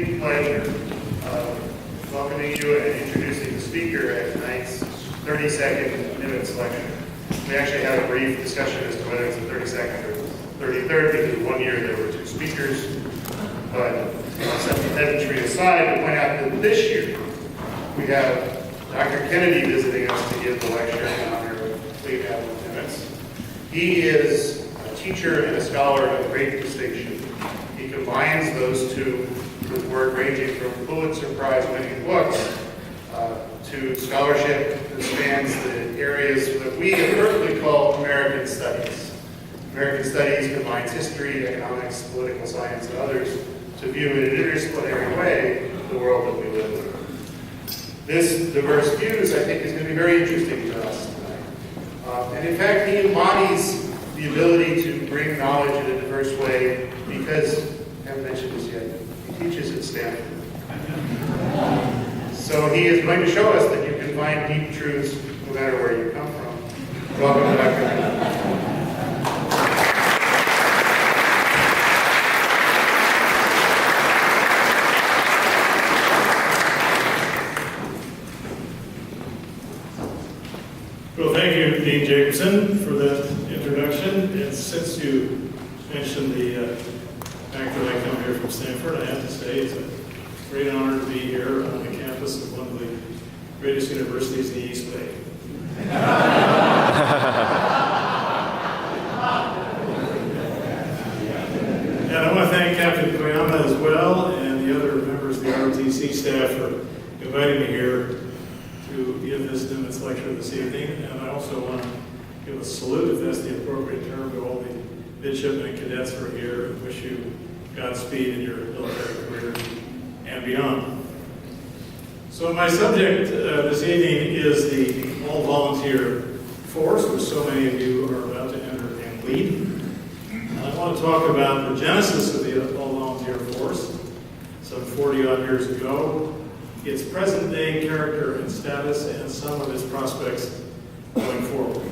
great pleasure of welcoming you and introducing the speaker at tonight's 32nd Nimitz Lecture. We actually had a brief discussion as to whether it's the 32nd or 33rd, because one year there were two speakers. But I'll set the pedantry aside and point out that this year we have Dr. Kennedy visiting us to give the lecture in honor of Cleve Nimitz. He is a teacher and a scholar of great distinction. He combines those two with work ranging from Pulitzer Prize-winning books to scholarship that spans the areas that we at Berkeley call American Studies. American Studies combines history, economics, political science, and others to view in an interdisciplinary way the world that we live in. This diverse views, I think, is going to be very interesting to us tonight. And in fact, he embodies the ability to bring knowledge in a diverse way because, I haven't mentioned this yet, he teaches at Stanford. So he is going to show us that you can find deep truths no matter where you come from. Welcome, Dr. Kennedy. Well, thank you, Dean Jacobson, for that introduction. And since you mentioned the fact that I come here from Stanford, I have to say it's a great honor to be here on the campus of one of the greatest universities in the East Bay. And I want to thank Captain Koyama as well and the other members of the ROTC staff for inviting me here to give this Nimitz lecture this evening. And I also want to give a salute, if that's the appropriate term, to all the midshipmen and cadets who are here and wish you Godspeed in your military career and beyond. So my subject this evening is the all-volunteer force, which so many of you are about to enter and lead. And I want to talk about the genesis of the all-volunteer force some 40-odd years ago, its present-day character and status, and some of its prospects going forward.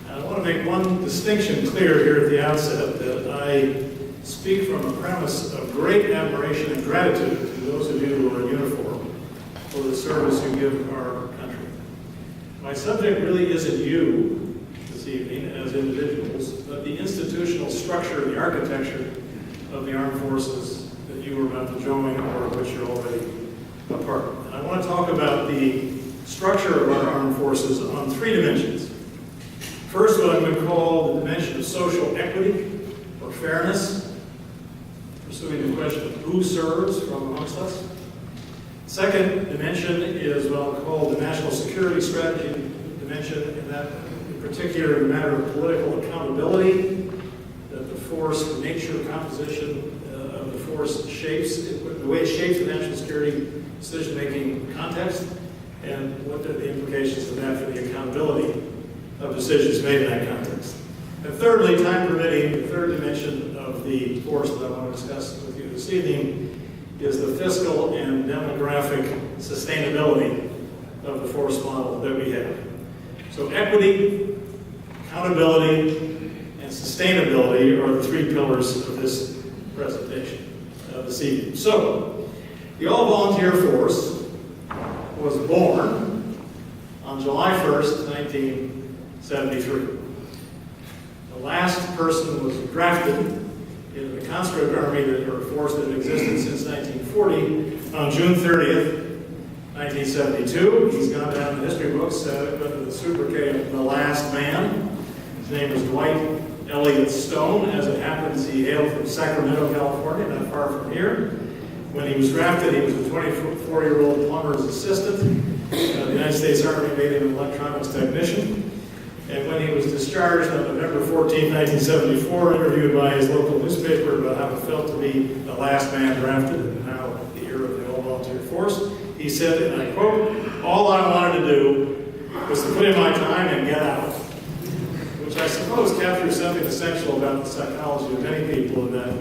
And I want to make one distinction clear here at the outset, that I speak from a premise of great admiration and gratitude to those of you who are in uniform for the service you give our country. My subject really isn't you this evening as individuals, but the institutional structure, the architecture of the armed forces that you are about to join or of which you're already a part. And I want to talk about the structure of our armed forces on three dimensions. First, what I'm going to call the dimension of social equity or fairness, pursuing the question of who serves from amongst us. Second dimension is what I'll call the national security strategy dimension, and that in particular the matter of political accountability, that the force, the nature, composition of the force shapes, the way it shapes the national security decision-making context, and what are the implications of that for the accountability of decisions made in that context. And thirdly, time permitting, the third dimension of the force that I want to discuss with you this evening is the fiscal and demographic sustainability of the force model that we have. So equity, accountability, and sustainability are the three pillars of this presentation this evening. So, the all-volunteer force was born on July 1st, 1973. The last person was drafted in the conscript army or force that had existed since 1940 on June 30th, 1972. He's gone down in the history books under the sobriquet of the last man. His name was Dwight Elliott Stone. As it happens, he hailed from Sacramento, California, not far from here. When he was drafted, he was a 24-year-old plumber's assistant. The United States Army made him an electronics technician. And when he was discharged on November 14, 1974, interviewed by his local newspaper about how it felt to be the last man drafted and now the era of the all-volunteer force, he said, and I quote, "All I wanted to do was to put in my time and get out," which I suppose captures something essential about the psychology of many people in that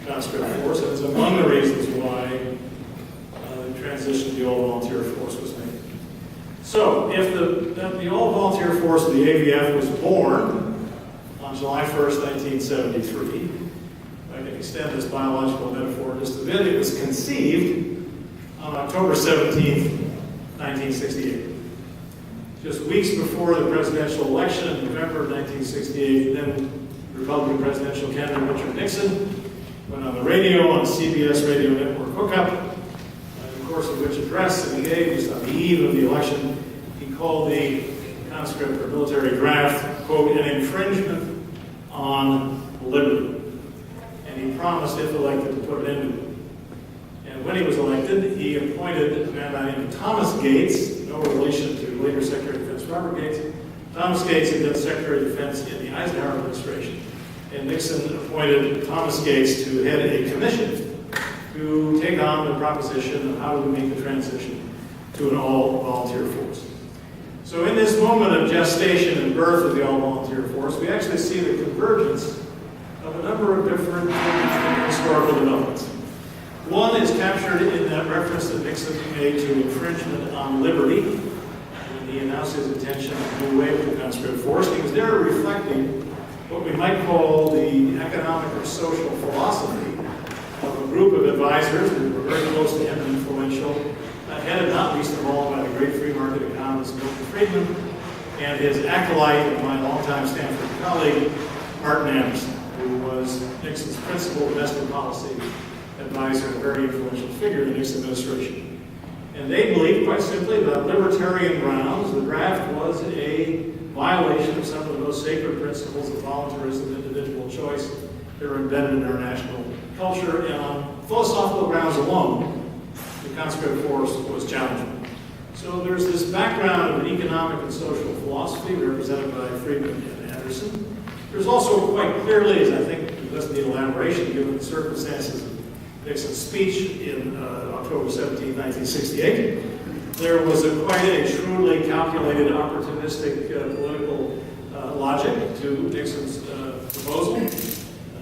conscript force, and it's among the reasons why the transition to the all-volunteer force was made. So, if the all-volunteer force of the AVF was born on July 1st, 1973, by I can extend this biological metaphor just a bit. It was conceived on October 17th, 1968. Just weeks before the presidential election in November of 1968, then Republican presidential candidate Richard Nixon went on the radio on a CBS radio network hookup, in the course of which address that he gave just on the eve of the election, he called the conscript or military draft, quote, an infringement on liberty. And he promised, if elected, to put an end to it. And when he was elected, he appointed a man by the name of Thomas Gates, no relation to later Secretary of Defense Robert Gates. Thomas Gates had been Secretary of Defense in the Eisenhower administration. And Nixon appointed Thomas Gates to head a commission to take on the proposition of how do we make the transition to an all-volunteer force. So in this moment of gestation and birth of the all-volunteer force, we actually see the convergence of a number of different historical developments. One is captured in that reference that Nixon made to infringement on liberty, when he announced his intention to do away with the conscript force. He was there reflecting what we might call the economic or social philosophy of a group of advisors that were very close to him and influential, headed not least of all by the great free market economist Milton Friedman and his acolyte and my longtime Stanford colleague, Martin Anderson, who was Nixon's principal domestic policy advisor and a very influential figure in the Nixon administration. And they believed, quite simply, that on libertarian grounds, the draft was a violation of some of the most sacred principles of voluntarism and individual choice that are embedded in our national culture. And on philosophical grounds alone, the conscript force was challenging. So there's this background of an economic and social philosophy represented by Friedman and Anderson. There's also quite clearly, as I think it doesn't need elaboration given the circumstances of Nixon's speech in October 17, 1968, there was quite a shrewdly calculated, opportunistic political logic to Nixon's proposal.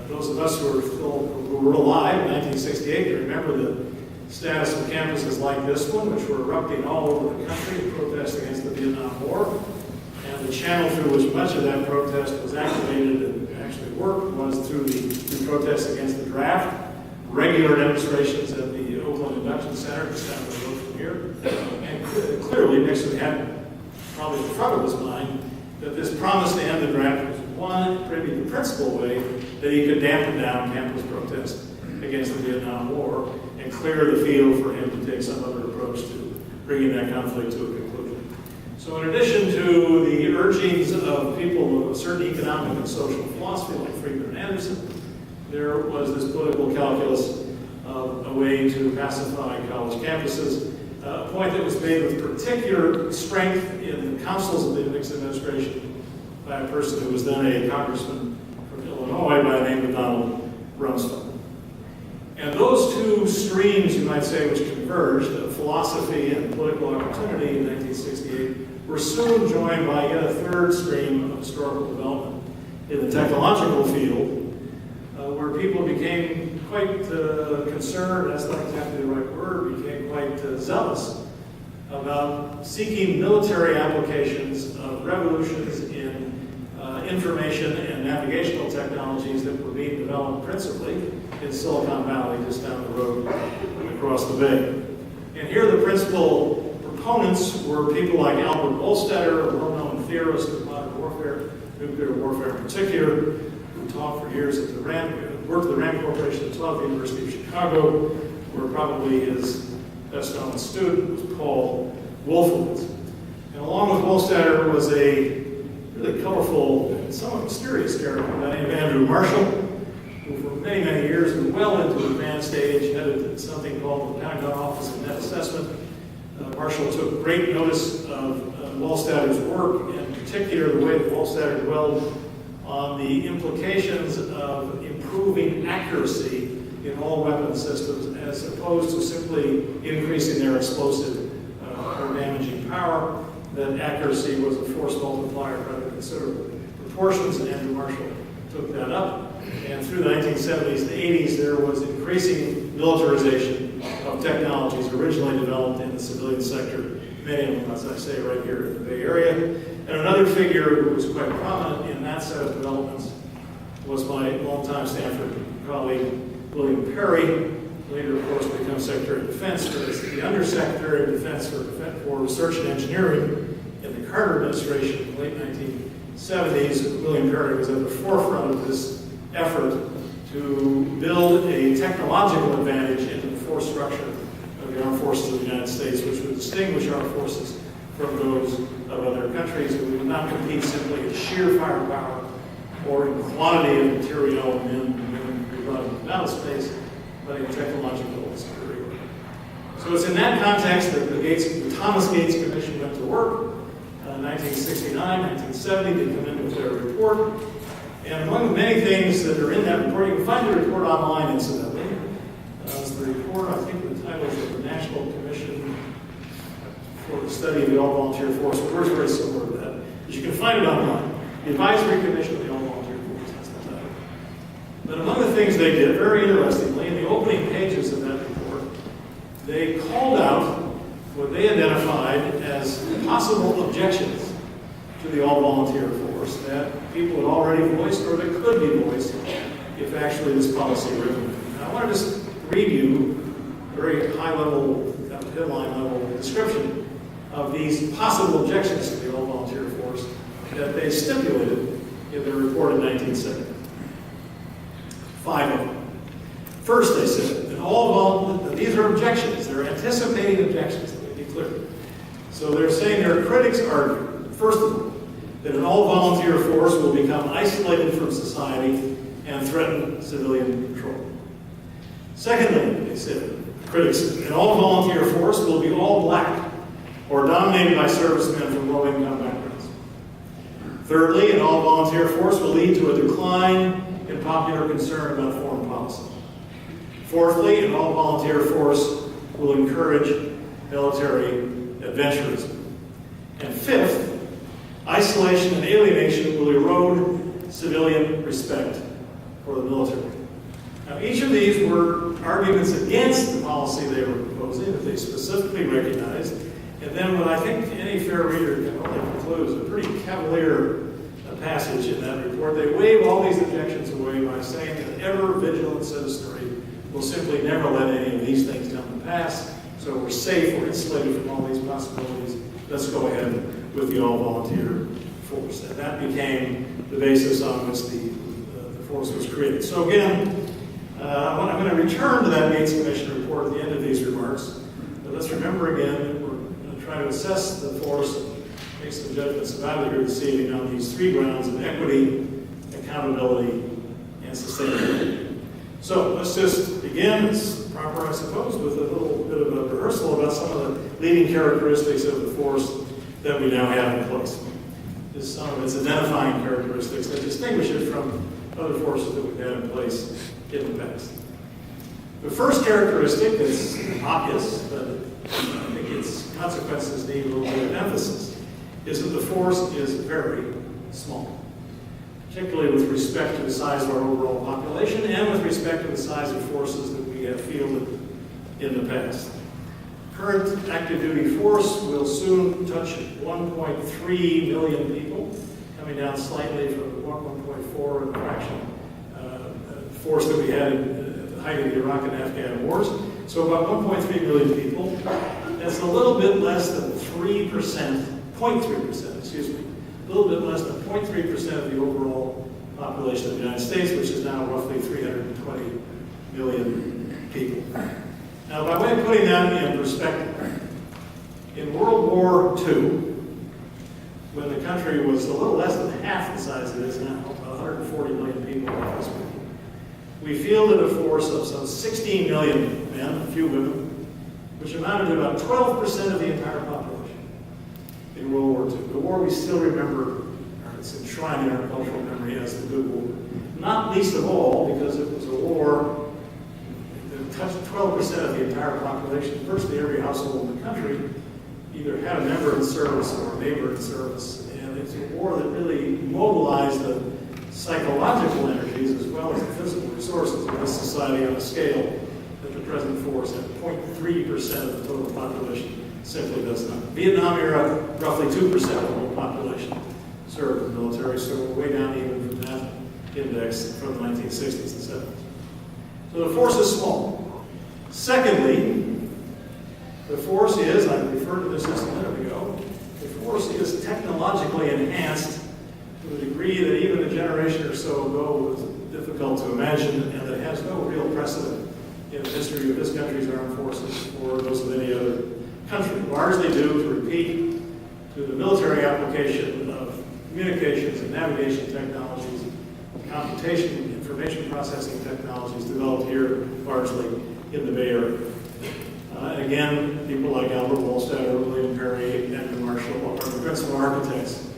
Those of us who were alive in 1968 remember the status of campuses like this one, which were erupting all over the country to protest against the Vietnam War. And the channel through which much of that protest was activated and actually worked was through the protests against the draft, regular demonstrations at the Oakland Induction Center, just down the road from here. And clearly, Nixon had probably in the front of his mind that this promise to end the draft was one, maybe the principal way that he could dampen down campus protest against the Vietnam War and clear the field for him to take some other approach to bringing that conflict to a conclusion. So in addition to the urgings of people of a certain economic and social philosophy like Friedman and Anderson, there was this political calculus of a way to pacify college campuses, a point that was made with particular strength in the councils of the Nixon administration by a person who was then a congressman from Illinois by the name of Donald Rumsfeld. And those two streams, you might say, which converged, philosophy and political opportunity in 1968, were soon joined by yet a third stream of historical development in the technological field, where people became quite concerned, that's not exactly the right word, became quite zealous about seeking military applications of revolutions in information and navigational technologies that were being developed principally in Silicon Valley, just down the road and across the bay. And here the principal proponents were people like Albert Bolstetter, a well-known theorist of modern warfare, nuclear warfare in particular, who taught for years at the RAND, worked at the RAND Corporation at the University of Chicago, where probably his best-known student was Paul Wolfowitz. And along with Bolstetter was a really colorful and somewhat mysterious character by the name of Andrew Marshall, who for many, many years, and well into the advanced age, headed something called the Pentagon Office of Net Assessment. Marshall took great notice of Bolstetter's work, in particular the way that Bolstetter dwelled on the implications of improving accuracy in all weapon systems as opposed to simply increasing their explosive or damaging power, that accuracy was a force multiplier of rather considerable proportions, and Andrew Marshall took that up. And through the 1970s and 80s, there was increasing militarization of technologies originally developed in the civilian sector, many of them, as I say, right here in the Bay Area. And another figure who was quite prominent in that set of developments was my longtime Stanford colleague William Perry, later, of course, becomes Secretary of Defense, but as the Undersecretary of Defense for Research and Engineering in the Carter administration in the late 1970s, William Perry was at the forefront of this effort to build a technological advantage into the force structure of the armed forces of the United States, which would distinguish our forces from those of other countries, and we would not compete simply in sheer firepower or in quantity of material and men and women who brought into battle space, but in technological superiority. So it's in that context that the Thomas Gates Commission went to work. 1969, 1970, they come in with their report. And among the many things that are in that report, you can find the report online, incidentally. It's the report, I think the title is the National Commission for the Study of the All-Volunteer Force. The word's very similar to that. But you can find it online. The Advisory Commission of the All-Volunteer Force, that's the title. But among the things they did, very interestingly, in the opening pages of that report, they called out what they identified as possible objections to the all-volunteer force that people had already voiced or that could be voiced if actually this policy were implemented. Now, I want to just read you a very high-level, headline-level description of these possible objections to the all-volunteer force that they stipulated in their report in 1970. 5 of them. First, they said that these are objections. They're anticipating objections. Clear. So they're saying their critics argue, first of all, that an all-volunteer force will become isolated from society and threaten civilian control. Secondly, they said, critics said, an all-volunteer force will be all black or dominated by servicemen from low-income backgrounds. Thirdly, an all-volunteer force will lead to a decline in popular concern about foreign policy. Fourthly, an all-volunteer force will encourage military adventurism. And fifth, isolation and alienation will erode civilian respect for the military. Now, each of these were arguments against the policy they were proposing that they specifically recognized, and then what I think any fair reader can only conclude is a pretty cavalier passage in that report. They wave all these objections away by saying that ever-vigilant citizenry will simply never let any of these things come to pass. So we're safe, we're insulated from all these possibilities. Let's go ahead with the all-volunteer force. And that became the basis on which the force was created. So again, I'm going to return to that Gates Commission report at the end of these remarks. But let's remember again that we're going to try to assess the force and make some judgments about it here this evening on these 3 grounds of equity, accountability, and sustainability. So let's just begin, it's proper I suppose, with a little bit of a rehearsal about some of the leading characteristics of the force that we now have in place. Just some of its identifying characteristics that distinguish it from other forces that we've had in place in the past. The first characteristic is obvious, but I think its consequences need a little bit of emphasis, is that the force is very small, particularly with respect to the size of our overall population and with respect to the size of forces that we have fielded in the past. Current active duty force will soon touch 1.3 million people, coming down slightly from the 1.4 and a fraction force that we had at the height of the Iraq and Afghan wars. So about 1.3 million people. That's a little bit less than 3%, 0.3%, excuse me, a little bit less than 0.3% of the overall population of the United States, which is now roughly 320 million people. Now, by way of putting that in perspective, in World War II, when the country was a little less than half the size it is now, about 140 million people, roughly speaking, we fielded a force of some 16 million men, a few women, which amounted to about 12% of the entire population in World War II. The war we still remember, or it's enshrined in our cultural memory as the Good War. Not least of all because it was a war that touched 12% of the entire population. Virtually every household in the country either had a member in service or a neighbor in service. And it's a war that really mobilized the psychological energies as well as the physical resources of this society on a scale that the present force at 0.3% of the total population simply does not. Vietnam era, roughly 2% of the whole population served in the military, so we're way down even from that index from the 1960s and 70s. So the force is small. Secondly, the force is, I referred to this just a minute ago, the force is technologically enhanced to a degree that even a generation or so ago was difficult to imagine, and that has no real precedent in the history of this country's armed forces or those of any other country, largely due to repeat to the military application of communications and navigation technologies, computation, information processing technologies developed here largely in the Bay Area. And again, people like Albert Wohlstetter, William Perry, Edmund Marshall are the principal architects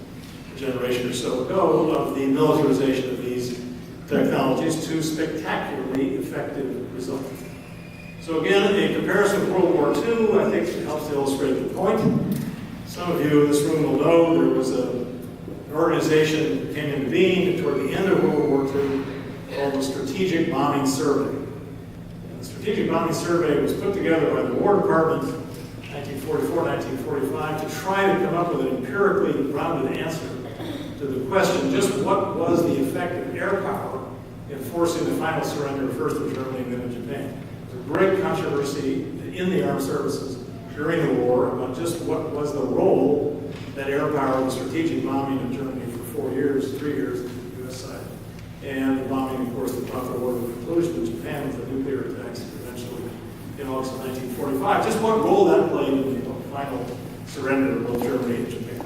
a generation or so ago of the militarization of these technologies to spectacularly effective results. So again, a comparison with World War II, I think, helps to illustrate the point. Some of you in this room will know there was an organization that came into being toward the end of World War II called the Strategic Bombing Survey. And the Strategic Bombing Survey was put together by the War Department in 1944, 1945 to try to come up with an empirically grounded answer to the question, just what was the effect of air power in forcing the final surrender first of Germany and then of Japan. There was a great controversy in the armed services during the war about just what was the role that air power was strategic bombing of Germany for 3 years on the U.S. side. And the bombing, of course, that brought the war to a conclusion in Japan with the nuclear attacks eventually in August of 1945. Just what role that played in the final surrender of both Germany and Japan.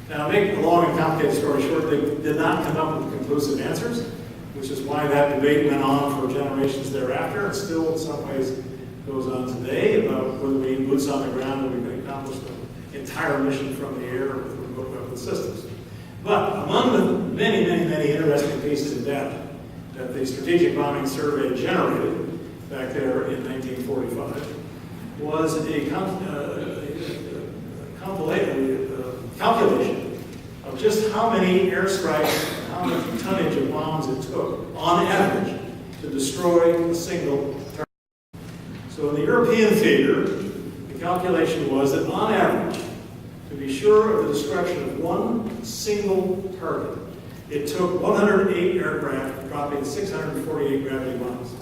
Now, to make a long and complicated story short, they did not come up with conclusive answers, which is why that debate went on for generations thereafter, and still in some ways goes on today about whether we need boots on the ground and we can accomplish the entire mission from the air with remote weapon systems. But among the many, many, many interesting pieces of data that the Strategic Bombing Survey generated back there in 1945 was a calculation of just how many airstrikes, how much tonnage of bombs it took, on average, to destroy a single target. So in the European theater, the calculation was that on average, to be sure of the destruction of one single target, it took 108 aircraft dropping 648 gravity bombs.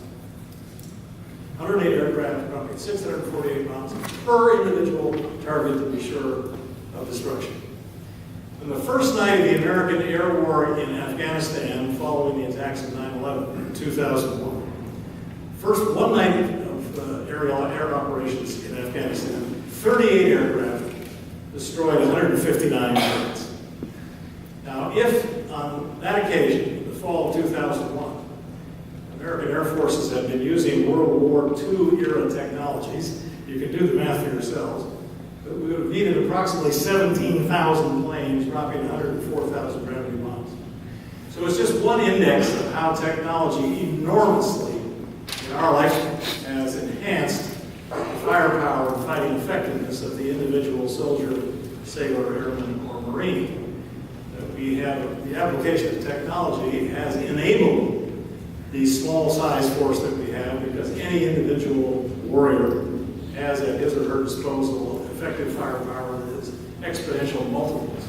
108 aircraft dropping 648 bombs per individual target to be sure of destruction. On the first night of the American air war in Afghanistan, following the attacks of 9/11 in 2001, first one night of air operations in Afghanistan, 38 aircraft destroyed 159 targets. Now, if on that occasion, in the fall of 2001, American Air Forces had been using World War II era technologies, you can do the math for yourselves, but we would have needed approximately 17,000 planes dropping 104,000 gravity bombs. So it's just one index of how technology enormously in our lifetime has enhanced the firepower and fighting effectiveness of the individual soldier, sailor, airman, or marine. That we have the application of technology has enabled the small size force that we have, because any individual warrior has at his or her disposal effective firepower that is exponential multiples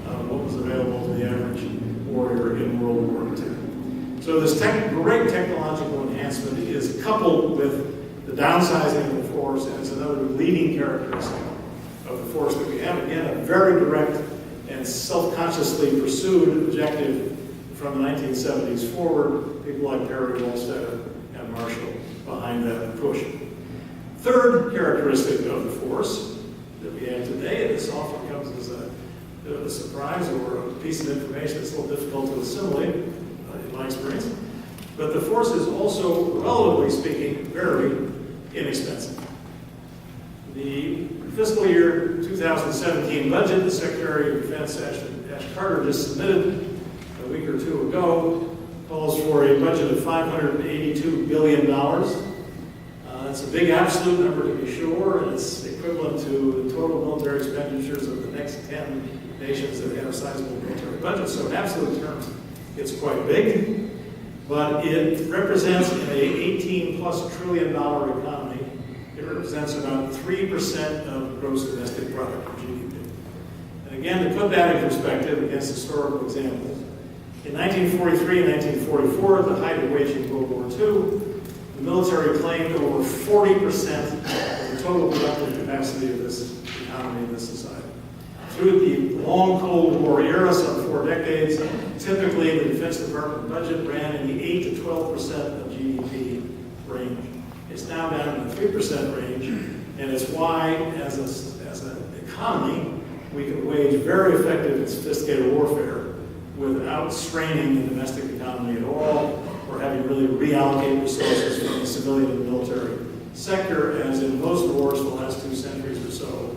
of what was available to the average warrior in World War II. So this great technological enhancement is coupled with the downsizing of the force, and it's another leading characteristic of the force that we have. Again, a very direct and self-consciously pursued objective from the 1970s forward, people like Perry, Wohlstetter, and Marshall behind that push. Third characteristic of the force that we have today, and this often comes as a bit of a surprise or a piece of information that's a little difficult to assimilate in my experience, but the force is also, relatively speaking, very inexpensive. The fiscal year 2017 budget, the Secretary of Defense, Ash Carter, just submitted a week or two ago, calls for a budget of $582 billion. It's a big absolute number to be sure, and it's equivalent to the total military expenditures of the next 10 nations that have sizable military budgets. So in absolute terms, it's quite big, but it represents in a $18+ trillion economy, it represents about 3% of gross domestic product, or GDP. And again, to put that in perspective against historical examples, in 1943 and 1944, at the height of waging World War II, the military claimed over 40% of the total productive capacity of this economy in this society. Through the long Cold War era, some 4 decades, typically the Defense Department budget ran in the 8 to 12% of GDP range. It's now down in the 3% range, and it's why, as an economy, we can wage very effective and sophisticated warfare without straining the domestic economy at all, or having to really reallocate resources from the civilian and military sector, as in most wars for the last 2 centuries or so,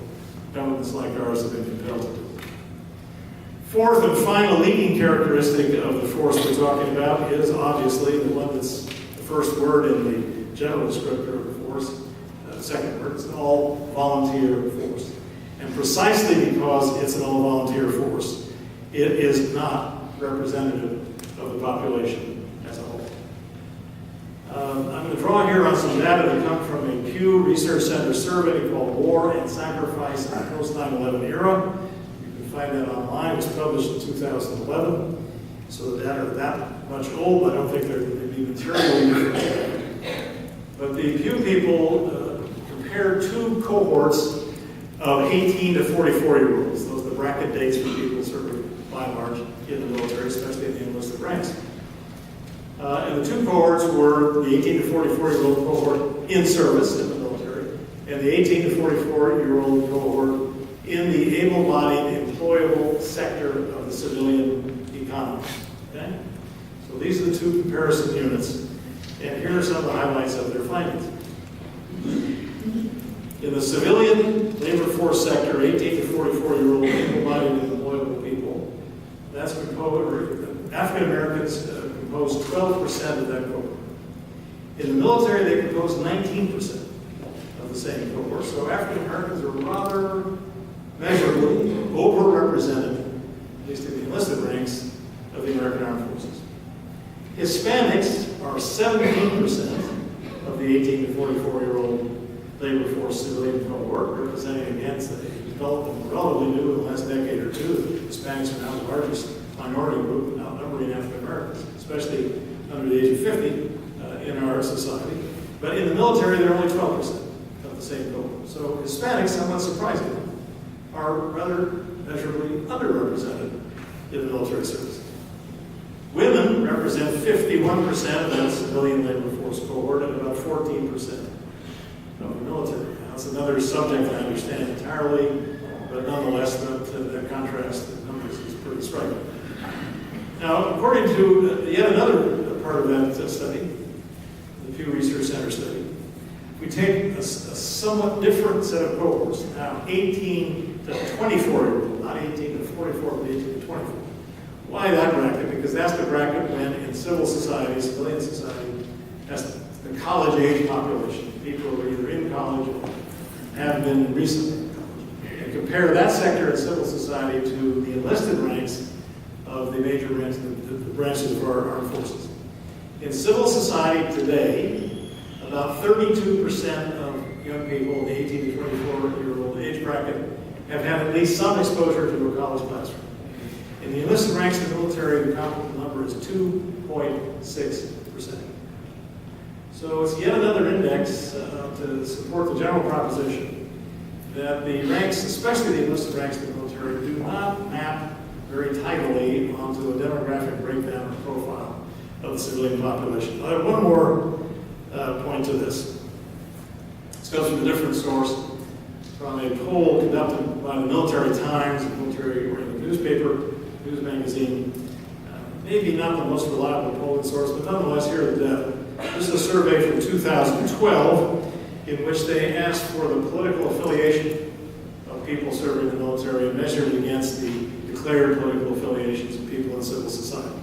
governments like ours have been compelled to do. Fourth and final leading characteristic of the force we're talking about is obviously the one that's the first word in the general descriptor of the force. The second word is an all-volunteer force. And precisely because it's an all-volunteer force, it is not representative of the population as a whole. I'm going to draw here on some data that come from a Pew Research Center survey called War and Sacrifice in the Post-9/11 Era. You can find that online. It was published in 2011. So the data are that much old. I don't think they'd be materially different. But the Pew people compared 2 cohorts of 18 to 44-year-olds. Those are the bracket dates for people serving by and large in the military, especially in the enlisted ranks. And the 2 cohorts were the 18 to 44-year-old cohort in service in the military, and the 18 to 44-year-old cohort in the able-bodied, employable sector of the civilian economy. Okay? So these are the 2 comparison units, and here are some of the highlights of their findings. In the civilian labor force sector, 18 to 44-year-old able-bodied and employable people, that's composed, African Americans compose 12% of that cohort. In the military, they compose 19% of the same cohort. So African Americans are rather measurably overrepresented, at least in the enlisted ranks, of the American Armed Forces. Hispanics are 17% of the 18 to 44-year-old labor force civilian cohort, representing against a development relatively new in the last decade or 2. The Hispanics are now the largest minority group, outnumbering African Americans, especially under the age of 50 in our society. But in the military, they're only 12% of the same cohort. So Hispanics, somewhat surprisingly, are rather measurably underrepresented in the military service. Women represent 51% of that civilian labor force cohort and about 14% of the military. Now, it's another subject I understand entirely, but nonetheless, that contrast in numbers is pretty striking. Now, according to yet another part of that study, the Pew Research Center study, we take a somewhat different set of cohorts, now 18 to 24-year-old, not 18 to 44, but 18 to 24. Why that bracket? Because that's the bracket when in civil society, civilian society, that's the college-age population, people who are either in college or have been recently in college. And compare that sector in civil society to the enlisted ranks of the major branches, the branches of our armed forces. In civil society today, about 32% of young people in the 18 to 24-year-old age bracket have had at least some exposure to a college classroom. In the enlisted ranks of the military, the comparable number is 2.6%. So it's yet another index to support the general proposition that the ranks, especially the enlisted ranks of the military, do not map very tidily onto a demographic breakdown or profile of the civilian population. I have one more point to this. This comes from a different source, from a poll conducted by the Military Times, a military-oriented newspaper, news magazine. Maybe not the most reliable polling source, but nonetheless, here are the data. This is a survey from 2012 in which they asked for the political affiliation of people serving in the military and measured against the declared political affiliations of people in civil society.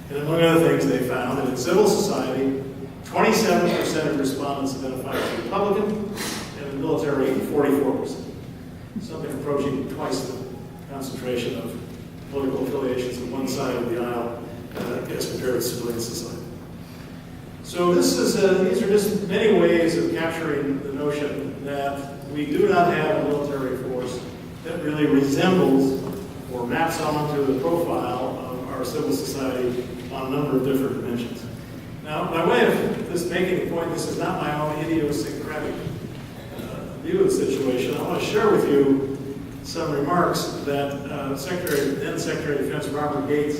And among other things, they found that in civil society, 27% of respondents identified as Republican, and in the military, 44%. Something approaching twice the concentration of political affiliations on one side of the aisle as compared to civilian society. So this is these are just many ways of capturing the notion that we do not have a military force that really resembles or maps onto the profile of our civil society on a number of different dimensions. Now, by way of this making the point, this is not my own idiosyncratic view of the situation. I want to share with you some remarks that then Secretary of Defense Robert Gates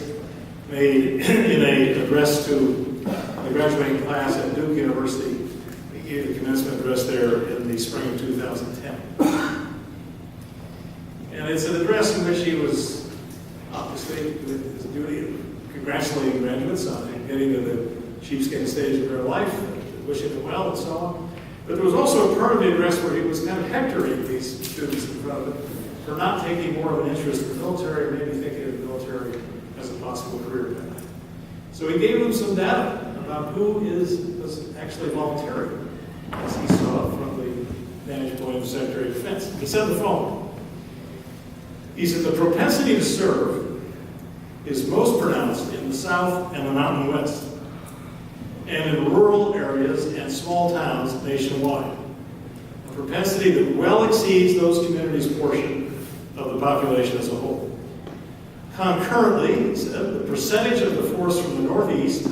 made in an address to the graduating class at Duke University. He gave the commencement address there in the spring of 2010. And it's an address in which he was obviously with his duty of congratulating graduates on getting to the sheepskin stage of their life, wishing them well and so on. But there was also a part of the address where he was kind of hectoring these students in front of him for not taking more of an interest in the military, or maybe thinking of the military as a possible career path. So he gave them some data about who was actually volunteering, as he saw from the vantage point of the Secretary of Defense. He said the following. He said, the propensity to serve is most pronounced in the South and the Mountain West, and in rural areas and small towns nationwide. A propensity that well exceeds those communities' portion of the population as a whole. Concurrently, he said, the percentage of the force from the Northeast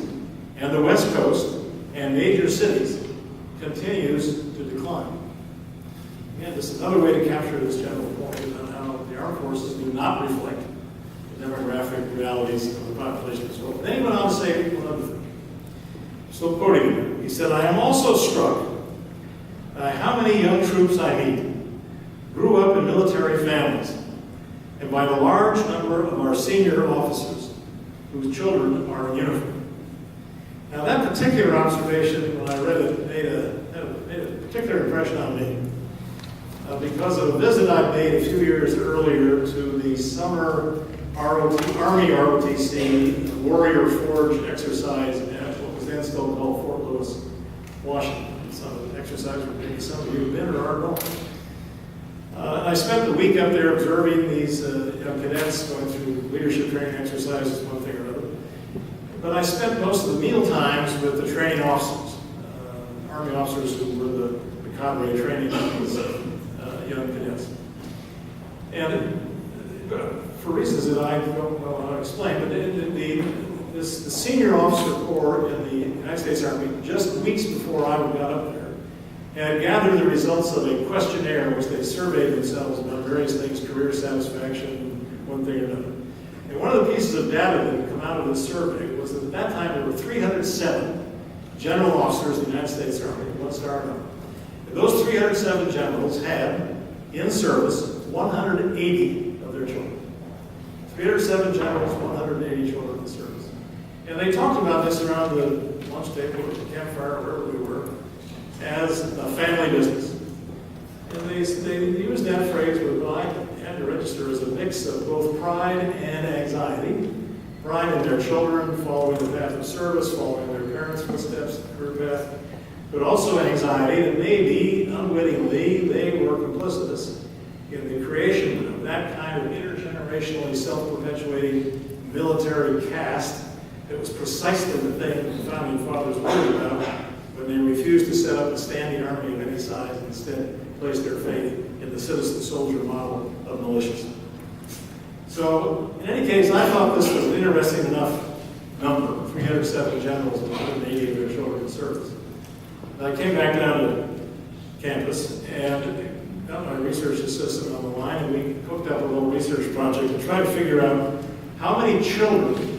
and the West Coast and major cities continues to decline. Again, this is another way to capture this general point about how the armed forces do not reflect the demographic realities of the population as a whole. Then he went on to say one other thing. So quoting him, he said, I am also struck by how many young troops I meet grew up in military families, and by the large number of our senior officers whose children are in uniform. Now that particular observation, when I read it, made a particular impression on me because of a visit I made a few years earlier to the summer Army ROTC Warrior Forge exercise at what was then still called Fort Lewis, Washington. Some exercise where maybe some of you have been or are going. And I spent the week up there observing these young cadets going through leadership training exercises, one thing or another. But I spent most of the meal times with the training officers, Army officers who were the cadre training these young cadets. And for reasons that I don't know how to explain, but the senior officer corps in the United States Army, just weeks before I got up there, had gathered the results of a questionnaire in which they surveyed themselves about various things, career satisfaction, one thing or another. And one of the pieces of data that had come out of this survey was that at that time there were 307 general officers in the United States Army, one-star and up. And those 307 generals had, in service, 180 of their children. 307 generals, 180 children in service. And they talked about this around the lunch table or the campfire, wherever we were, as a family business. And they used that phrase, what I had to register as a mix of both pride and anxiety. Pride in their children, following the path of service, following their parents' footsteps, career path, but also anxiety that maybe, unwittingly, they were complicitous in the creation of that kind of intergenerationally self-perpetuating military caste that was precisely the thing the Founding Fathers worried about when they refused to set up a standing army of any size and instead placed their faith in the citizen soldier model of militias. So, in any case, I thought this was an interesting enough number, 307 generals and 180 of their children in service. And I came back down to campus and got my research assistant on the line, and we cooked up a little research project to try to figure out how many children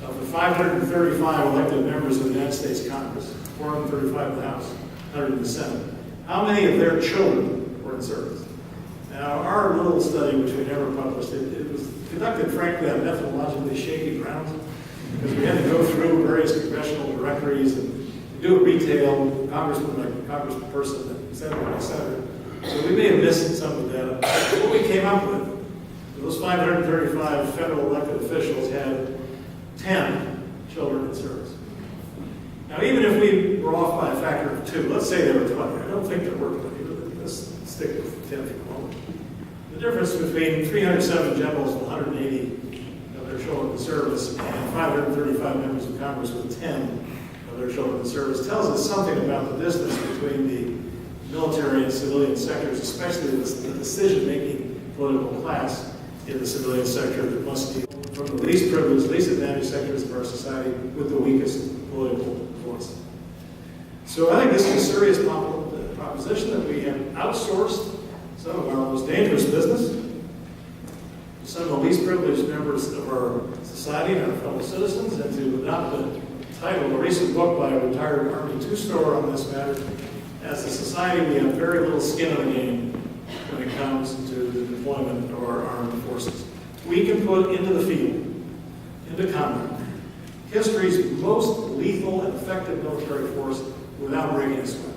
of the 535 elected members of the United States Congress, 435 in the House, 100 in the Senate, how many of their children were in service? Now, our little study, which we never published, it was conducted, frankly, on methodologically shaky grounds, because we had to go through various congressional directories and do a retail congressman by congressperson and senator by senator. So we may have missed some of the data. What we came up with, those 535 federal elected officials had 10 children in service. Now, even if we were off by a factor of 2, let's say there were 20. I don't think there were 20, but let's stick with 10 for the moment. The difference between 307 generals and 180 of their children in service and 535 members of Congress with 10 of their children in service tells us something about the distance between the military and civilian sectors, especially the decision-making political class, in the civilian sector that must deal from the least privileged, least advantaged sectors of our society with the weakest political voice. So I think this is a serious proposition that we have outsourced some of our most dangerous business to some of the least privileged members of our society and our fellow citizens, and to adopt the title of a recent book by a retired Army two-star on this matter. As a society, we have very little skin in the game when it comes to the deployment of our armed forces. We can put into the field, into combat, history's most lethal and effective military force without breaking a sweat.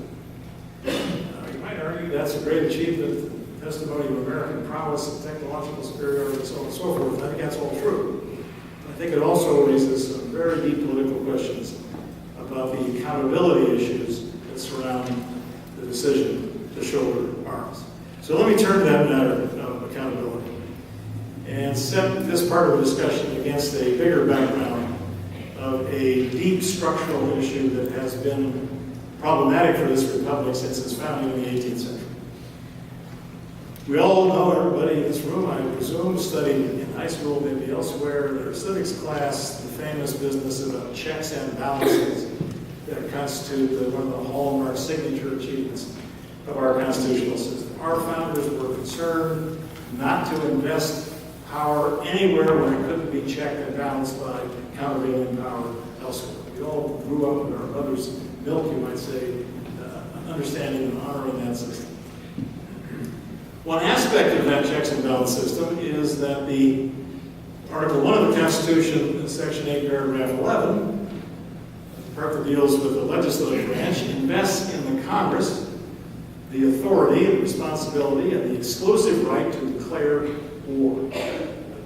You might argue that's a great achievement, testimony of American prowess and technological superiority and so on and so forth. I think that's all true. I think it also raises some very deep political questions about the accountability issues that surround the decision to shoulder arms. So let me turn to that matter of accountability and set this part of the discussion against a bigger background of a deep structural issue that has been problematic for this republic since its founding in the 18th century. We all know, everybody in this room, I presume, studied in high school, maybe elsewhere, their civics class, the famous business about checks and balances that constitute one of the hallmark signature achievements of our constitutional system. Our founders were concerned not to invest power anywhere where it couldn't be checked and balanced by countervailing power elsewhere. We all grew up in our mother's milk, you might say, understanding and honoring that system. One aspect of that checks and balance system is that the Article 1 of the Constitution, Section 8, Paragraph 11, the part that deals with the legislative branch, invests in the Congress the authority and responsibility and the exclusive right to declare war.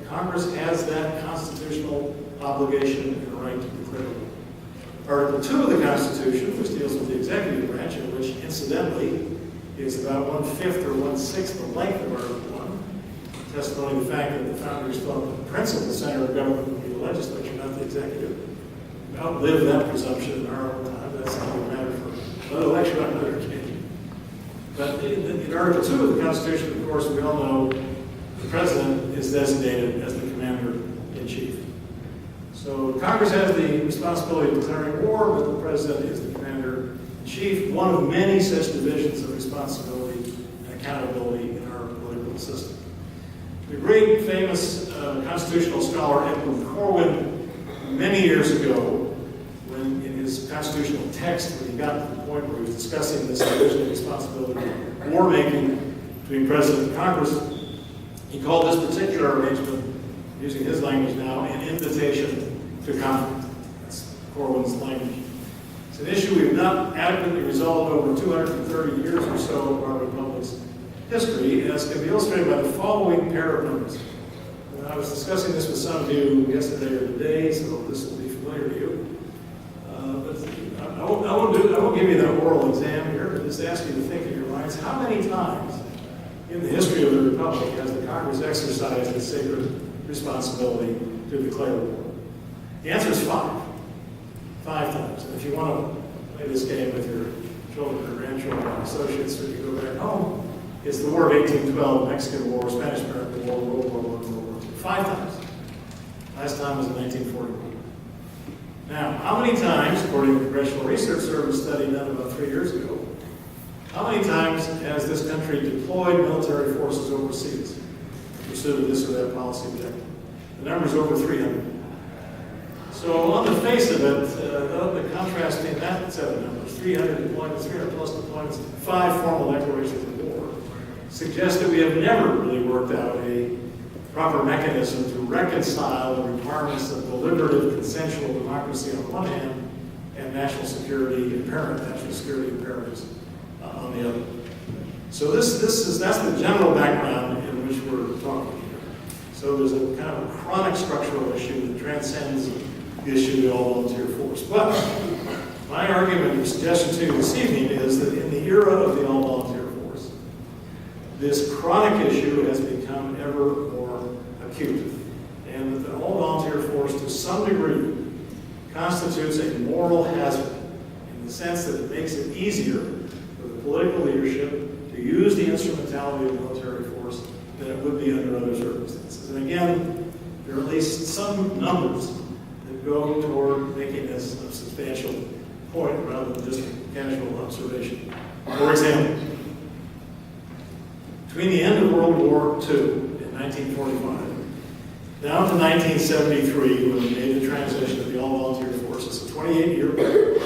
Congress has that constitutional obligation and right to declare war. Article 2 of the Constitution, which deals with the executive branch, and which incidentally is about 1/5 or 1/6 the length of Article 1, testimony of the fact that the founders thought the principal center of government would be the legislature, not the executive. We outlived that presumption in our own time. That's not a matter for another lecture on another occasion. But in Article 2 of the Constitution, of course, we all know the president is designated as the commander-in-chief. So Congress has the responsibility of declaring war, but the president is the commander-in-chief, one of many such divisions of responsibility and accountability in our political system. The great famous constitutional scholar Edwin Corwin, many years ago, when in his constitutional text, when he got to the point where he was discussing this division of responsibility, war making between President and Congress, he called this particular arrangement, using his language now, an invitation to conflict. That's Corwin's language. It's an issue we have not adequately resolved over 230 years or so of our republic's history, as can be illustrated by the following pair of numbers. And I was discussing this with some of you yesterday or today, so this will be familiar to you. But I won't give you the oral exam here, but just ask you to think in your minds, how many times in the history of the republic has the Congress exercised its sacred responsibility to declare war? The answer is 5. 5 times. And if you want to play this game with your children or grandchildren or associates, or you go back home, it's the War of 1812, Mexican War, Spanish-American War, World War I, World War II. 5 times. Last time was in 1941. Now, how many times, according to the Congressional Research Service study done about 3 years ago, how many times has this country deployed military forces overseas in pursuit of this or that policy objective? The number is over 300. So on the face of it, the contrast between that set of numbers, 300 deployments, 300 plus deployments, 5 formal declarations of war, suggests that we have never really worked out a proper mechanism to reconcile the requirements of deliberative consensual democracy on one hand and national security imperatives on the other. So that's the general background in which we're talking here. So there's a kind of a chronic structural issue that transcends the issue of the all-volunteer force. But my argument or suggestion to you this evening is that in the era of the all-volunteer force, this chronic issue has become ever more acute, and that the all-volunteer force, to some degree, constitutes a moral hazard in the sense that it makes it easier for the political leadership to use the instrumentality of the military force than it would be under other circumstances. And again, there are at least some numbers that go toward making this a substantial point rather than just a casual observation. For example, between the end of World War II in 1945 down to 1973, when we made the transition to the all-volunteer forces, a 28-year period,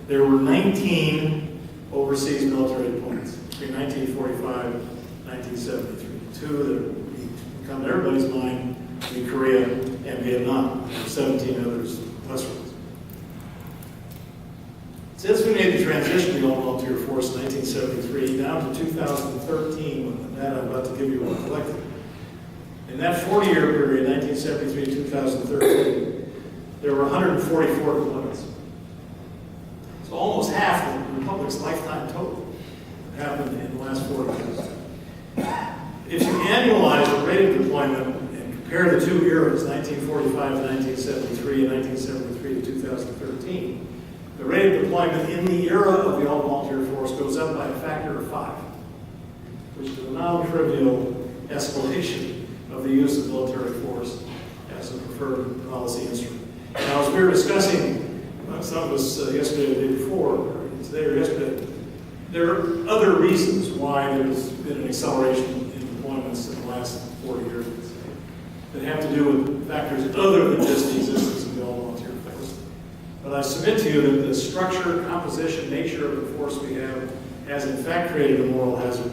there were 19 overseas military deployments between 1945 and 1973. Two that come to everybody's mind, in Korea and Vietnam, and 17 others less ones. Since we made the transition to the all-volunteer force in 1973 down to 2013, when the data I'm about to give you was collected, in that 40-year period, 1973 to 2013, there were 144 deployments. So almost half of the Republic's lifetime total happened in the last 40 years. If you annualize the rate of deployment and compare the two eras, 1945 to 1973 and 1973 to 2013, the rate of deployment in the era of the all-volunteer force goes up by a factor of 5, which is a non-trivial escalation of the use of military force as a preferred policy instrument. Now, as we were discussing, some of us yesterday or the day before, or today or yesterday, there are other reasons why there's been an acceleration in deployments in the last 40 years that have to do with factors other than just the existence of the all-volunteer force. But I submit to you that the structure, composition, nature of the force we have has in fact created a moral hazard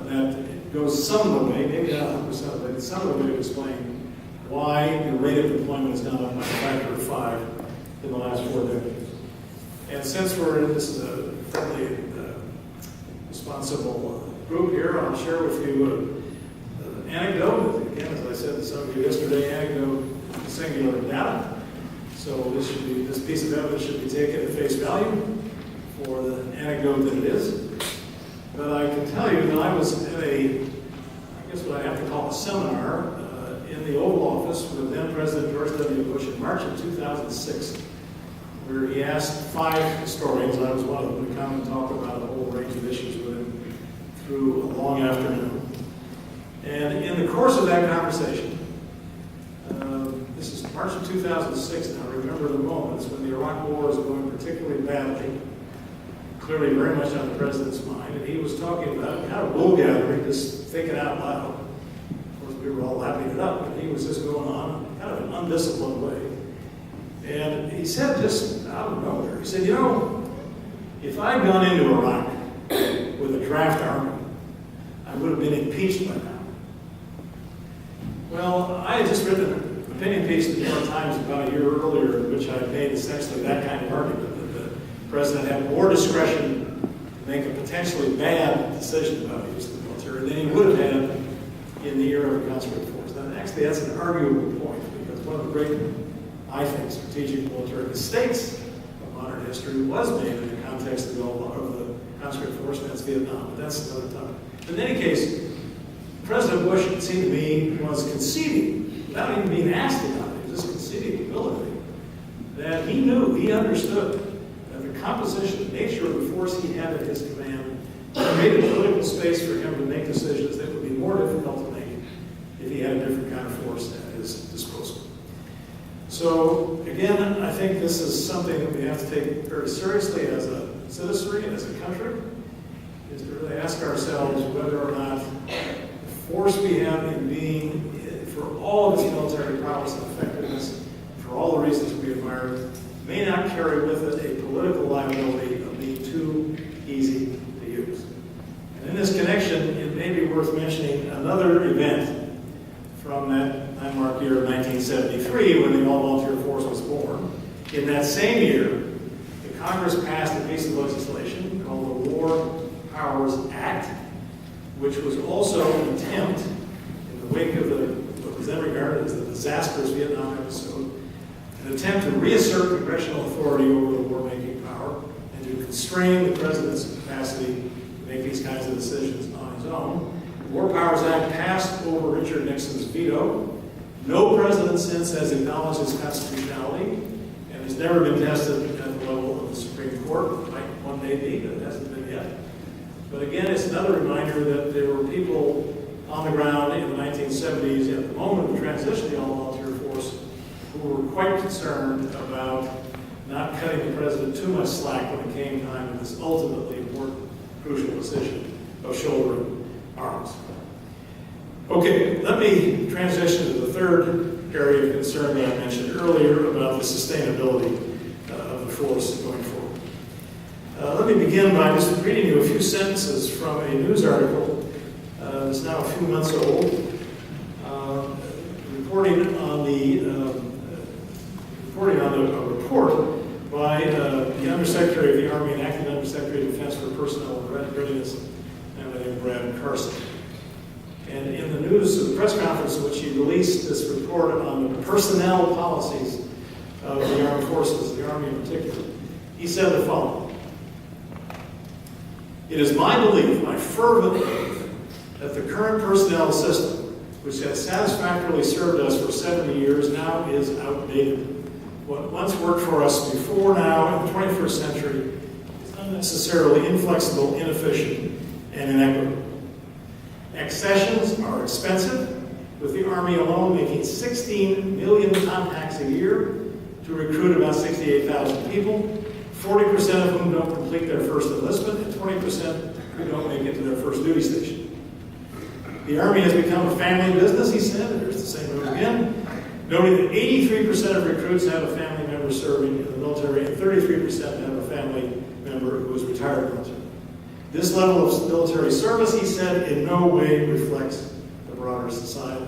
that goes some of the way, maybe not 100% of the way, but some of the way to explain why the rate of deployment has gone up by a factor of 5 in the last 4 decades. And since this is a friendly, responsible group here, I'll share with you an anecdote. Again, as I said to some of you yesterday, anecdote singular data. So this piece of evidence should be taken at face value for the anecdote that it is. But I can tell you that I was at I guess what I have to call a seminar in the Oval Office with then President George W. Bush in March of 2006, where he asked 5 historians, I was one of them, to come and talk about a whole range of issues with him through a long afternoon. And in the course of that conversation, this is March of 2006 now, I remember the moments when the Iraq War was going particularly badly, clearly very much on the president's mind, and he was talking about kind of wool gathering, just thinking out loud. Of course, we were all lapping it up, but he was just going on in kind of an undisciplined way. And he said, just out of nowhere, he said, you know, if I'd gone into Iraq with a draft army, I would have been impeached by now. Well, I had just written an opinion piece in the New York Times about a year earlier in which I made essentially that kind of argument, that the president had more discretion to make a potentially bad decision about the use of the military than he would have had in the era of the conscript force. Now, actually, that's an arguable point, because one of the great, I think, strategic military mistakes of modern history was made in the context of the conscript force, and that's Vietnam, but that's another topic. But in any case, President Bush, it seemed to me, was conceding, without even being asked about it, he was just conceding ability, that he knew, he understood that the composition, the nature of the force he had at his command created political space for him to make decisions that would be more difficult to make if he had a different kind of force at his disposal. So, again, I think this is something that we have to take very seriously as a citizenry and as a country, is to really ask ourselves whether or not the force we have in being, for all of its military prowess and effectiveness, for all the reasons we admire, may not carry with it a political liability of being too easy to use. And in this connection, it may be worth mentioning another event from that landmark year of 1973, when the all-volunteer force was born. In that same year, the Congress passed a piece of legislation called the War Powers Act, which was also an attempt, in the wake of what was then regarded as the disastrous Vietnam episode, an attempt to reassert congressional authority over the war-making power and to constrain the president's capacity to make these kinds of decisions on his own. The War Powers Act passed over Richard Nixon's veto. No president since has acknowledged its constitutionality and has never been tested at the level of the Supreme Court. It might one day be, but it hasn't been yet. But again, it's another reminder that there were people on the ground in the 1970s at the moment of the transition to the all-volunteer force who were quite concerned about not cutting the president too much slack when it came time to this ultimately important, crucial decision of shouldering arms. Okay, let me transition to the third area of concern that I mentioned earlier about the sustainability of the force going forward. Let me begin by just reading you a few sentences from a news article that's now a few months old, reporting on a report by the Undersecretary of the Army and Acting Undersecretary of Defense for Personnel and Readiness, and Brad Carson. And in the news, the press conference in which he released this report on the personnel policies of the armed forces, the Army in particular, he said the following: "It is my belief, my fervent belief, that the current personnel system, which has satisfactorily served us for 70 years, now is outdated. What once worked for us before now in the 21st century is unnecessarily inflexible, inefficient, and inequitable. Accessions are expensive, with the Army alone making 16 million contacts a year to recruit about 68,000 people, 40% of whom don't complete their first enlistment, and 20% who don't make it to their first duty station. The Army has become a family business," he said, and there's the same word again, noting that 83% of recruits have a family member serving in the military and 33% have a family member who is retired military. This level of military service, he said, in no way reflects the broader society.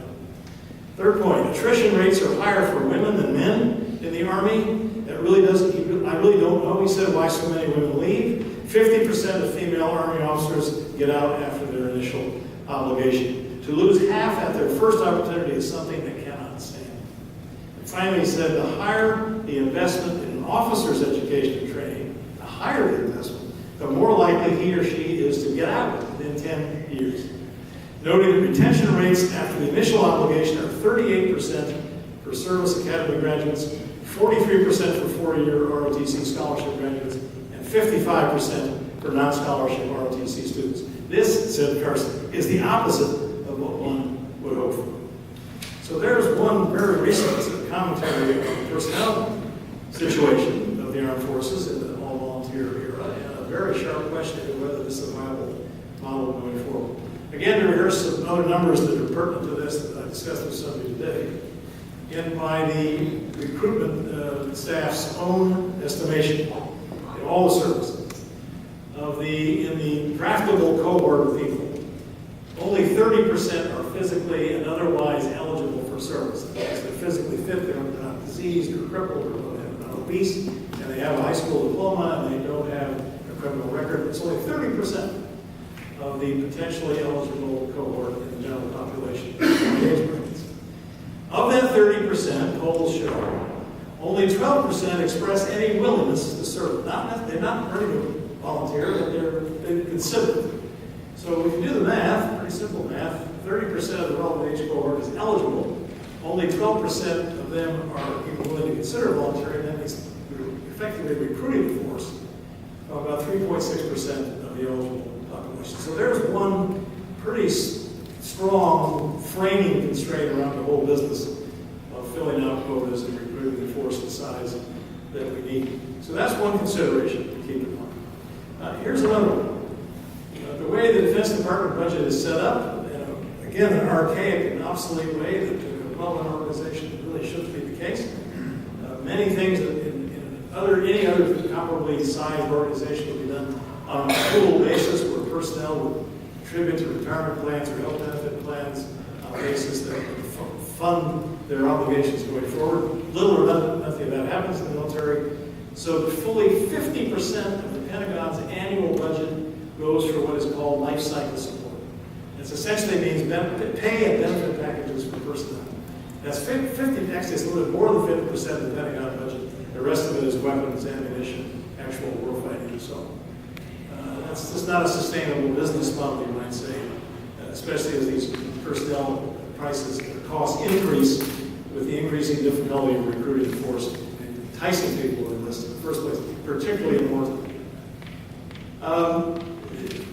Third point, attrition rates are higher for women than men in the Army. I really don't know, he said, why so many women leave. 50% of female Army officers get out after their initial obligation. To lose half at their first opportunity is something they cannot stand. And finally, he said, the higher the investment in an officer's education and training, the higher the investment, the more likely he or she is to get out within 10 years. Noting that retention rates after the initial obligation are 38% for service academy graduates, 43% for four-year ROTC scholarship graduates, and 55% for non-scholarship ROTC students. This, said Carson, is the opposite of what one would hope for. So there's one very recent commentary on the personnel situation of the armed forces in the all-volunteer era, and a very sharp question of whether this is a viable model going forward. Again, to rehearse some other numbers that are pertinent to this that I discussed with some of you today, and by the recruitment staff's own estimation in all the services, in the draftable cohort of people, only 30% are physically and otherwise eligible for service. That means they're physically fit, they're not diseased or crippled, or they're not obese, and they have a high school diploma, and they don't have a criminal record. It's only 30% of the potentially eligible cohort in the general population. Of that 30%, polls show, only 12% express any willingness to serve. They're not ready to volunteer, but they're considered. So if you do the math, pretty simple math, 30% of the relevant age cohort is eligible. Only 12% of them are even willing to consider volunteering. That means we're effectively recruiting the force of about 3.6% of the eligible population. So there's one pretty strong framing constraint around the whole business of filling out quotas and recruiting the force the size that we need. So that's one consideration to keep in mind. Here's another one. The way the Defense Department budget is set up, again, an archaic and obsolete way that a well-run organization really shouldn't be the case. Many things in any other comparably sized organization would be done on a pool basis where personnel would contribute to retirement plans or health benefit plans on a basis that would fund their obligations going forward. Little or nothing of that happens in the military. So fully 50% of the Pentagon's annual budget goes for what is called life cycle support. It essentially means pay and benefit packages for personnel. That's 50, actually it's a little bit more than 50% of the Pentagon budget. The rest of it is weapons, ammunition, actual warfighting, and so on. That's just not a sustainable business model, you might say, especially as these personnel prices, costs increase with the increasing difficulty of recruiting the force and enticing people to enlist in the first place, particularly in wartime.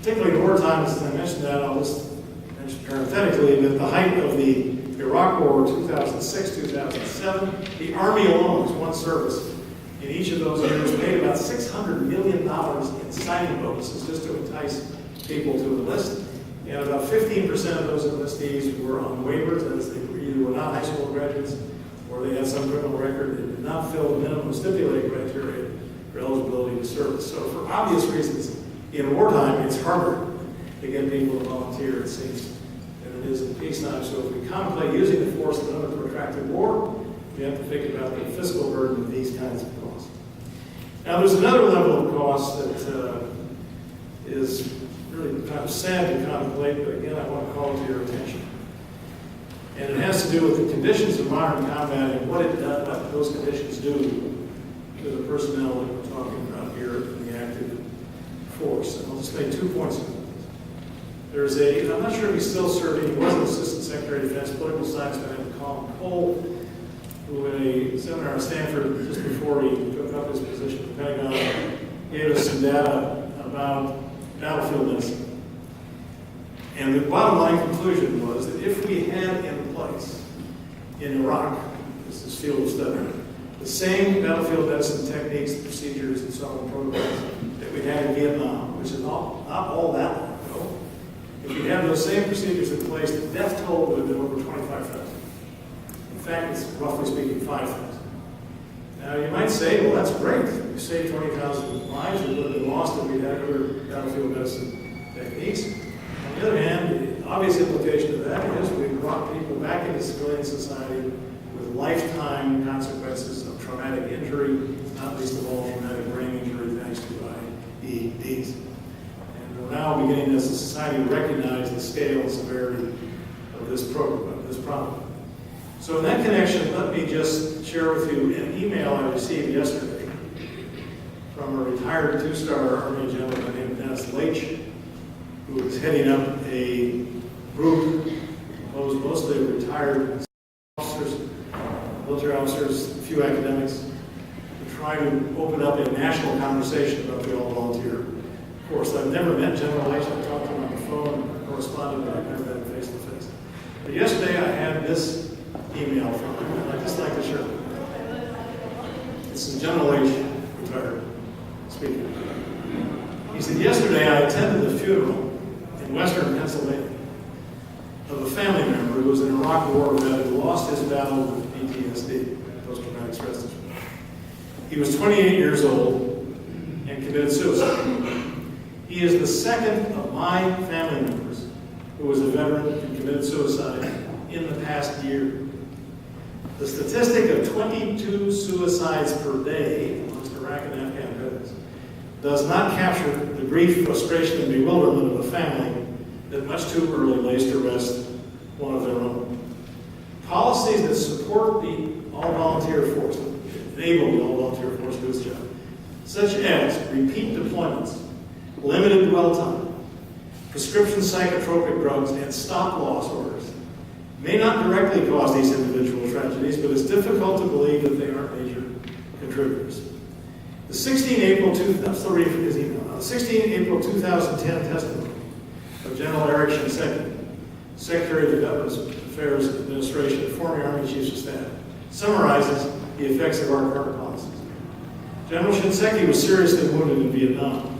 Particularly in wartime, as I mentioned that, I'll just mention mentioned parenthetically that at the height of the Iraq War, 2006-2007, the Army alone was one service. In each of those years, paid about $600 million in signing bonuses just to entice people to enlist. And about 15% of those enlistees were on waivers, that is, they either were not high school graduates or they had some criminal record that did not fill the minimum stipulated criteria for eligibility to service. So for obvious reasons, in wartime, it's harder to get people to volunteer, it seems, than it is in peacetime. So if we contemplate using the force in another protracted war, we have to think about the fiscal burden of these kinds of costs. Now, there's another level of cost that is really kind of sad to contemplate, but again, I want to call it to your attention. And it has to do with the conditions of modern combat and what those conditions do to the personnel that we're talking about here in the active force. And I'll just make 2 points. There's I'm not sure if he's still serving, he was an Assistant Secretary of Defense, political science man named Colin Cole, who in a seminar at Stanford just before he took up his position at the Pentagon gave us some data about battlefield medicine. And the bottom line conclusion was that if we had in place in Iraq, this is field of study, the same battlefield medicine techniques, procedures, and so on protocols that we had in Vietnam, which is not all that long ago, if we had those same procedures in place, the death toll would have been over 25,000. In fact, it's roughly speaking 5,000. Now, you might say, well, that's great. You save 20,000 lives that would have been lost if we had other battlefield medicine techniques. On the other hand, the obvious implication of that is we brought people back into civilian society with lifetime consequences of traumatic injury, not least of all traumatic brain injury thanks to IEDs. And we're now beginning as a society to recognize the scale and severity of this problem. So in that connection, let me just share with you an email I received yesterday from a retired two-star Army general named Nimitz Lectureship, who is heading up a group composed mostly of retired officers, military officers, a few academics, to try to open up a national conversation about the all-volunteer force. I've never met General Lectureship. I've talked to him on the phone, corresponded, but I've never met him face-to-face. But yesterday I had this email from him, and I'd just like to share it. This is General Lectureship, retired, speaking. He said, yesterday I attended the funeral in western Pennsylvania of a family member who was an Iraq war vet who lost his battle with PTSD, post-traumatic stress disorder. He was 28 years old and committed suicide. He is the second of my family members who was a veteran and committed suicide in the past year. The statistic of 22 suicides per day amongst Iraq and Afghan veterans does not capture the grief, frustration, and bewilderment of a family that much too early lays to rest one of their own. Policies that support the all-volunteer force, enable the all-volunteer force to do its job, such as repeat deployments, limited dwell time, prescription psychotropic drugs, and stop-loss orders, may not directly cause these individual tragedies, but it's difficult to believe that they aren't major contributors. The 16 April 2010 testimony of General Eric Shinseki, Secretary of the Veterans Affairs Administration and former Army Chief of Staff, summarizes the effects of our current policies. General Shinseki was seriously wounded in Vietnam.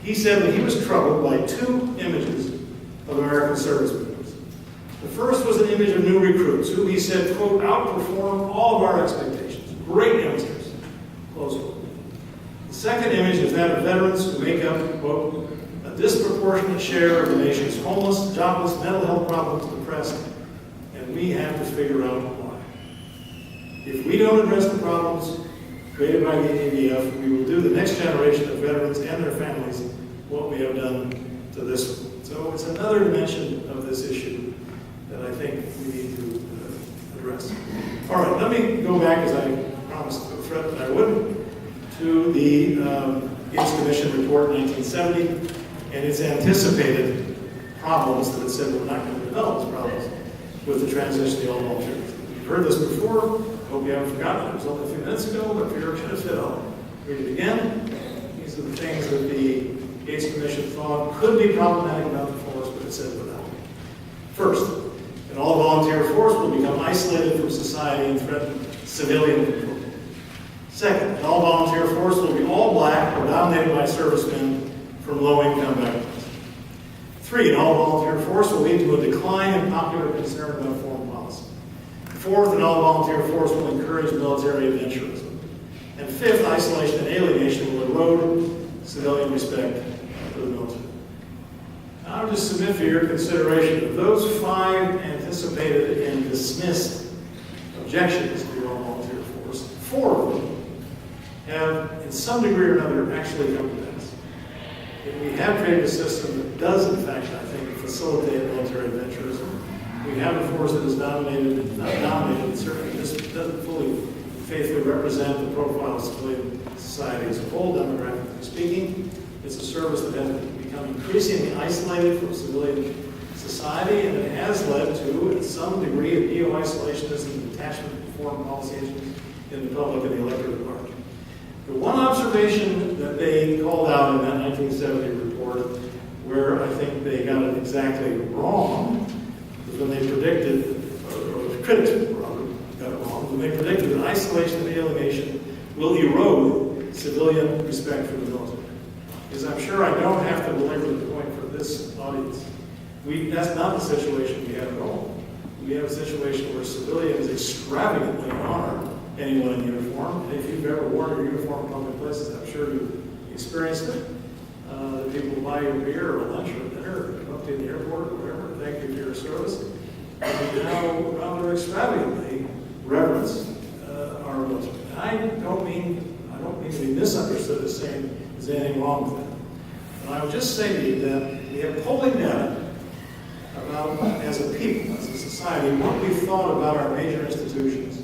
He said that he was troubled by two images of American service members. The first was an image of new recruits who, he said, quote, outperformed all of our expectations. Great youngsters, close quote. The second image is that of veterans who make up, quote, a disproportionate share of the nation's homeless, jobless, mental health problems, depressed, and we have to figure out why. If we don't address the problems created by the AVF, we will do the next generation of veterans and their families what we have done to this one. So it's another dimension of this issue that I think we need to address. All right, let me go back, as I promised to threat that I would, to the Gates Commission report in 1970 and its anticipated problems that it said we're not going to develop these problems with the transition to the all-volunteer. You've heard this before. Hope you haven't forgotten. It was only a few minutes ago, but for your benefit, I'll read it again. These are the things that the Gates Commission thought could be problematic about the force, but it said without. First, an all-volunteer force will become isolated from society and threaten civilian control. Second, an all-volunteer force will be all black or dominated by servicemen from low-income backgrounds. 3, an all-volunteer force will lead to a decline in popular concern about foreign policy. 4th, an all-volunteer force will encourage military adventurism. And 5th, isolation and alienation will erode civilian respect for the military. Now, I'll just submit for your consideration of those 5 anticipated and dismissed objections to the all-volunteer force, 4 of them have, in some degree or another, actually come to pass. If we have created a system that does, in fact, I think, facilitate military adventurism, we have a force that is dominated, not dominated, certainly just doesn't fully faithfully represent the profile of civilian society as a whole, demographically speaking. It's a service that has become increasingly isolated from civilian society, and it has led to, in some degree, a neo-isolationism and detachment from foreign policy issues in the public and the electorate at large. The one observation that they called out in that 1970 report, where I think they got it exactly wrong, was when they predicted, or the critics rather got it wrong, when they predicted that isolation and alienation will erode civilian respect for the military. Because I'm sure I don't have to belabor the point for this audience. That's not the situation we have at all. We have a situation where civilians extravagantly honor anyone in uniform. And if you've ever worn your uniform in public places, I'm sure you've experienced it. The people buy you a beer or lunch or dinner, or come up to you in the airport or whatever, thank you for your service. And we now rather extravagantly reverence our military. And I don't mean to be misunderstood as saying there's anything wrong with that. But I would just say to you that we have polling data about, as a people, as a society, what we've thought about our major institutions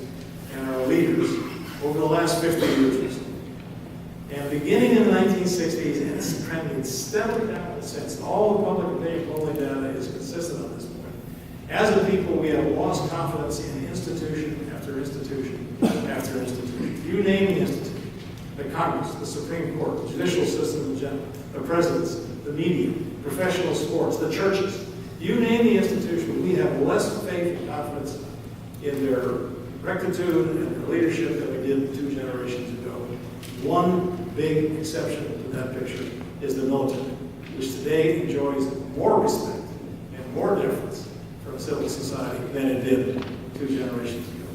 and our leaders over the last 50 years or so. And beginning in the 1960s, and it's trending steadily down since, all the public opinion polling data is consistent on this point. As a people, we have lost confidence in institution after institution after institution. You name the institution: the Congress, the Supreme Court, the judicial system in general, the presidents, the media, professional sports, the churches. You name the institution, we have less faith and confidence in their rectitude and their leadership than we did 2 generations ago. One big exception to that picture is the military, which today enjoys more respect and more deference from civil society than it did 2 generations ago.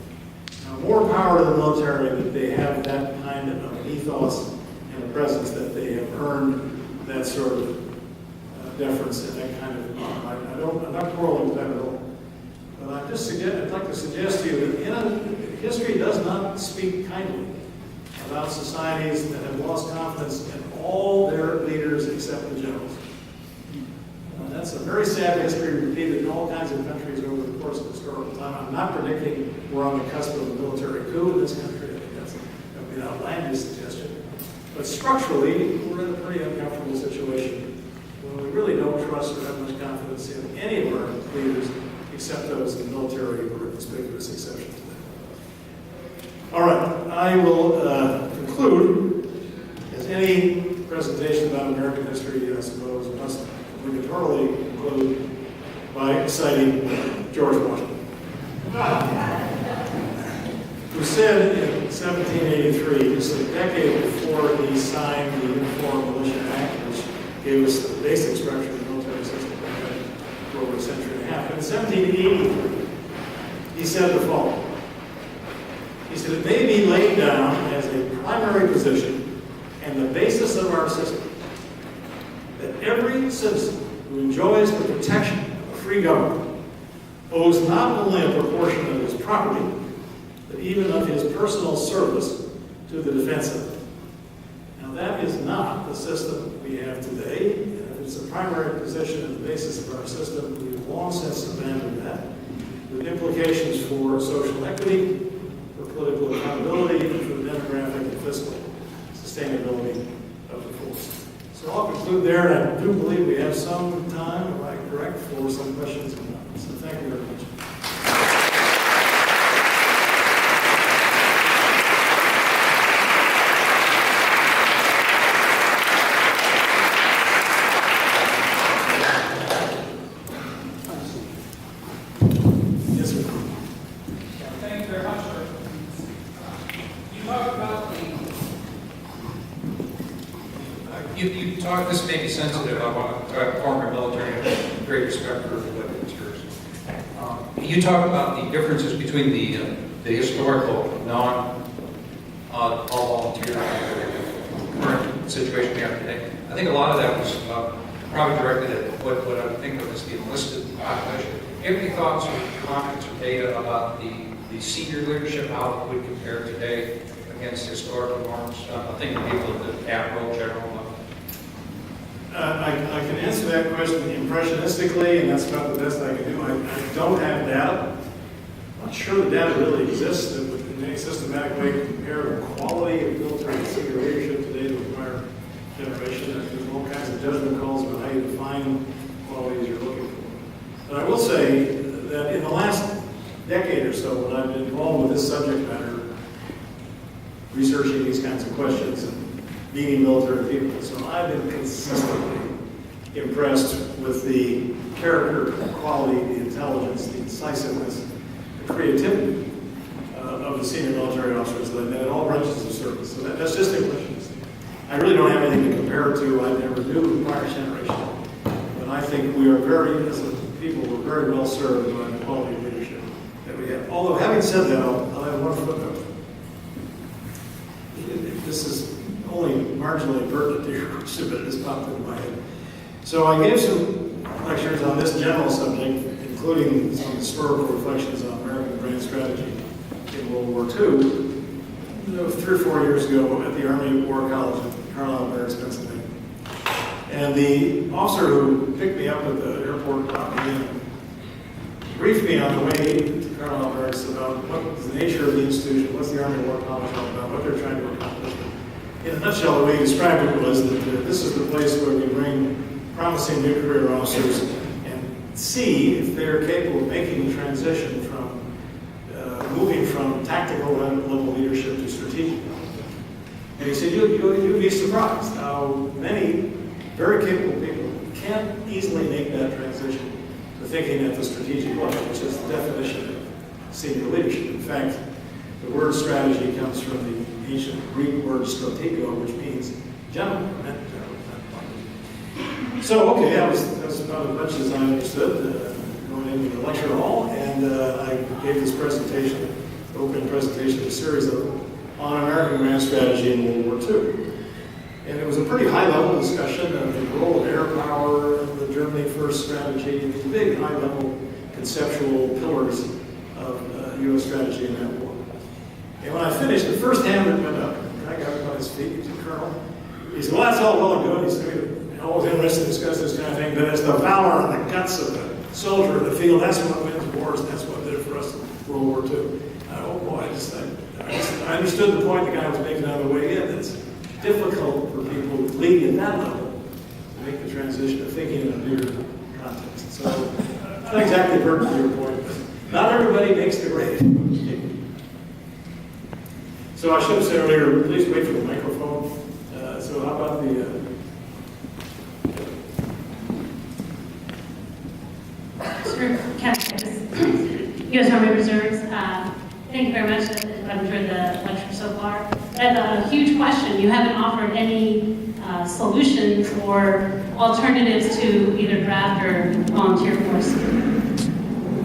Now, more power to the military that they have that kind of ethos and a presence, that they have earned that sort of deference and that kind of I'm not quarreling with that at all. But I'd like to suggest to you that history does not speak kindly about societies that have lost confidence in all their leaders except the generals. That's a very sad history repeated in all kinds of countries over the course of historical time. I'm not predicting we're on the cusp of a military coup in this country. I think that would be an outlandish suggestion. But structurally, we're in a pretty uncomfortable situation when we really don't trust or have much confidence in any of our leaders except those in the military who are a conspicuous exception to that. All right, I will conclude, as any presentation about American history, I suppose, must obligatorily conclude by citing George Washington, who said in 1783, just a decade before he signed the Uniform Militia Act, which gave us the basic structure of the military system for over a century and a half. In 1783, he said the following. He said, "It may be laid down as a primary position and the basis of our system that every citizen who enjoys the protection of a free government owes not only a proportion of his property, but even of his personal service to the defense of it." Now, that is not the system we have today. And if it's a primary position and the basis of our system, we've long since abandoned that, with implications for social equity, for political accountability, and for the demographic and fiscal sustainability of the force. So I'll conclude there, and I do believe we have some time, am I correct, for some questions and comments. So thank you very much. You talk, this may be sensitive, I want to former military, I have great respect for what it's yours. You talk about the differences between the historical, all-volunteer current situation we have today. I think a lot of that was probably directed at what I would think of as the enlisted population. Do you have any thoughts or comments or data about the senior leadership, how it would compare today against historical norms? I'm thinking people at the admiral, general level. I can answer that question impressionistically, and that's about the best I can do. I don't have data. I'm not sure the data really exists that would in any systematic way compare the quality of military and senior leadership today to the prior generation. There's all kinds of judgment calls about how you define qualities you're looking for. But I will say that in the last decade or so, when I've been involved with this subject matter, researching these kinds of questions and meeting military people, so I've been consistently impressed with the character, the quality, the intelligence, the incisiveness, the creativity of the senior military officers that I met in all branches of service. So that's just impressionistic. I really don't have anything to compare it to. I never knew the prior generation. But I think we are very, as a people, we're very well served by the quality of leadership that we have. Although, having said that, I'll have one footnote. This is only marginally pertinent to your question, but it just popped into my head. So I gave some lectures on this general subject, including some historical reflections on American grand strategy in World War II, 3 or 4 years ago at the Army War College in Carlisle, Barracks, Pennsylvania. And the officer who picked me up at the airport brought me in, briefed me on the way to Carlisle Barracks about what is the nature of the institution, what's the Army War College all about, what they're trying to accomplish. In a nutshell, the way he described it was that this is the place where we bring promising new career officers and see if they're capable of making the transition from moving from tactical level leadership to strategic level. And he said, you'd be surprised how many very capable people can't easily make that transition to thinking at the strategic level, which is the definition of senior leadership. In fact, the word strategy comes from the ancient Greek word stratego, which means gentleman. So, okay, that's about as much as I understood going into the lecture hall, and I gave this presentation, opening presentation, a series of them, on American grand strategy in World War II. And it was a pretty high-level discussion of the role of air power and the Germany First strategy, and these big, high-level conceptual pillars of U.S. strategy in that war. And when I finished, the first hand that went up, and I got up on his feet, he was a colonel. He said, well, that's all well and good. He said, we're always interested to discuss this kind of thing, but it's the valor and the guts of the soldier in the field, that's what wins wars, and that's what did it for us in World War II. Oh boy, I understood the point the guy was making on the way in. It's difficult for people leading at that level to make the transition of thinking in a bigger context. So, not exactly pertinent to your point, but not everybody makes the grade. So I should have said earlier, please wait for the microphone. So how about the... U.S. Army Reserves. Thank you very much. I've enjoyed the lecture so far. I have a huge question. You haven't offered any solutions or alternatives to either draft or volunteer force.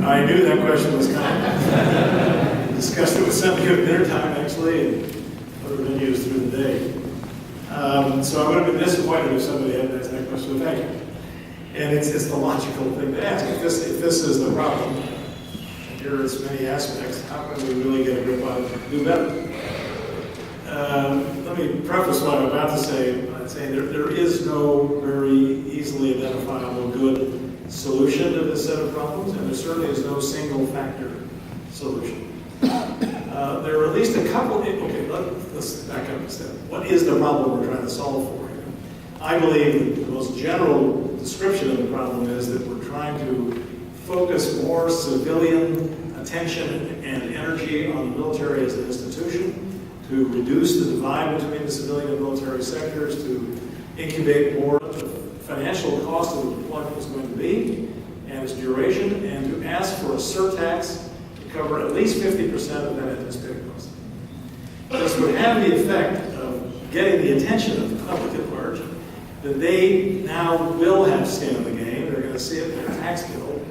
I knew that question was coming. Discussed it with some of you at dinner time, actually, and other venues through the day. So I would have been disappointed if somebody hadn't asked that question. So thank you. And it's the logical thing to ask. If this is the problem, and here are its many aspects, how can we really get a grip on it and do better? Let me preface what I'm about to say by saying there is no very easily identifiable good solution to this set of problems, and there certainly is no single factor solution. There are at least a couple, okay, let's back up a step. What is the problem we're trying to solve for here? I believe that the most general description of the problem is that we're trying to focus more civilian attention and energy on the military as an institution, to reduce the divide between the civilian and military sectors, to incubate more of the financial cost of the deployment is going to be, and its duration, and to ask for a surtax to cover at least 50% of that anticipated cost. This would have the effect of getting the attention of the public at large, that they now will have skin in the game. They're going to see it in their tax bill,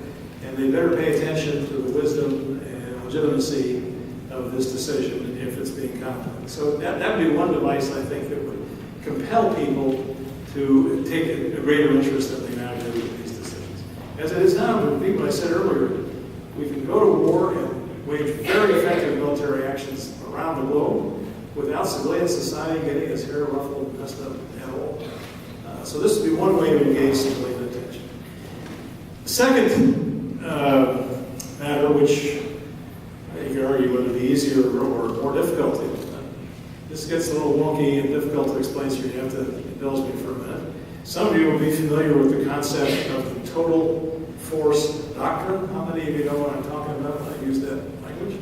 and they better pay attention to the wisdom and legitimacy of this decision if it's being contemplated. So that would be one device, I think, that would compel people to take a greater interest than they now do in these decisions. As it is now, the people I said earlier, we can go to war and wage very effective military actions around the globe without civilian society getting its hair ruffled and messed up at all. So this would be one way to engage civilian attention. The second matter, which you could argue whether it be easier or more difficult, this gets a little wonky and difficult to explain, so you have to indulge me for a minute. Some of you will be familiar with the concept of the total force doctrine. How many of you know what I'm talking about when I use that language?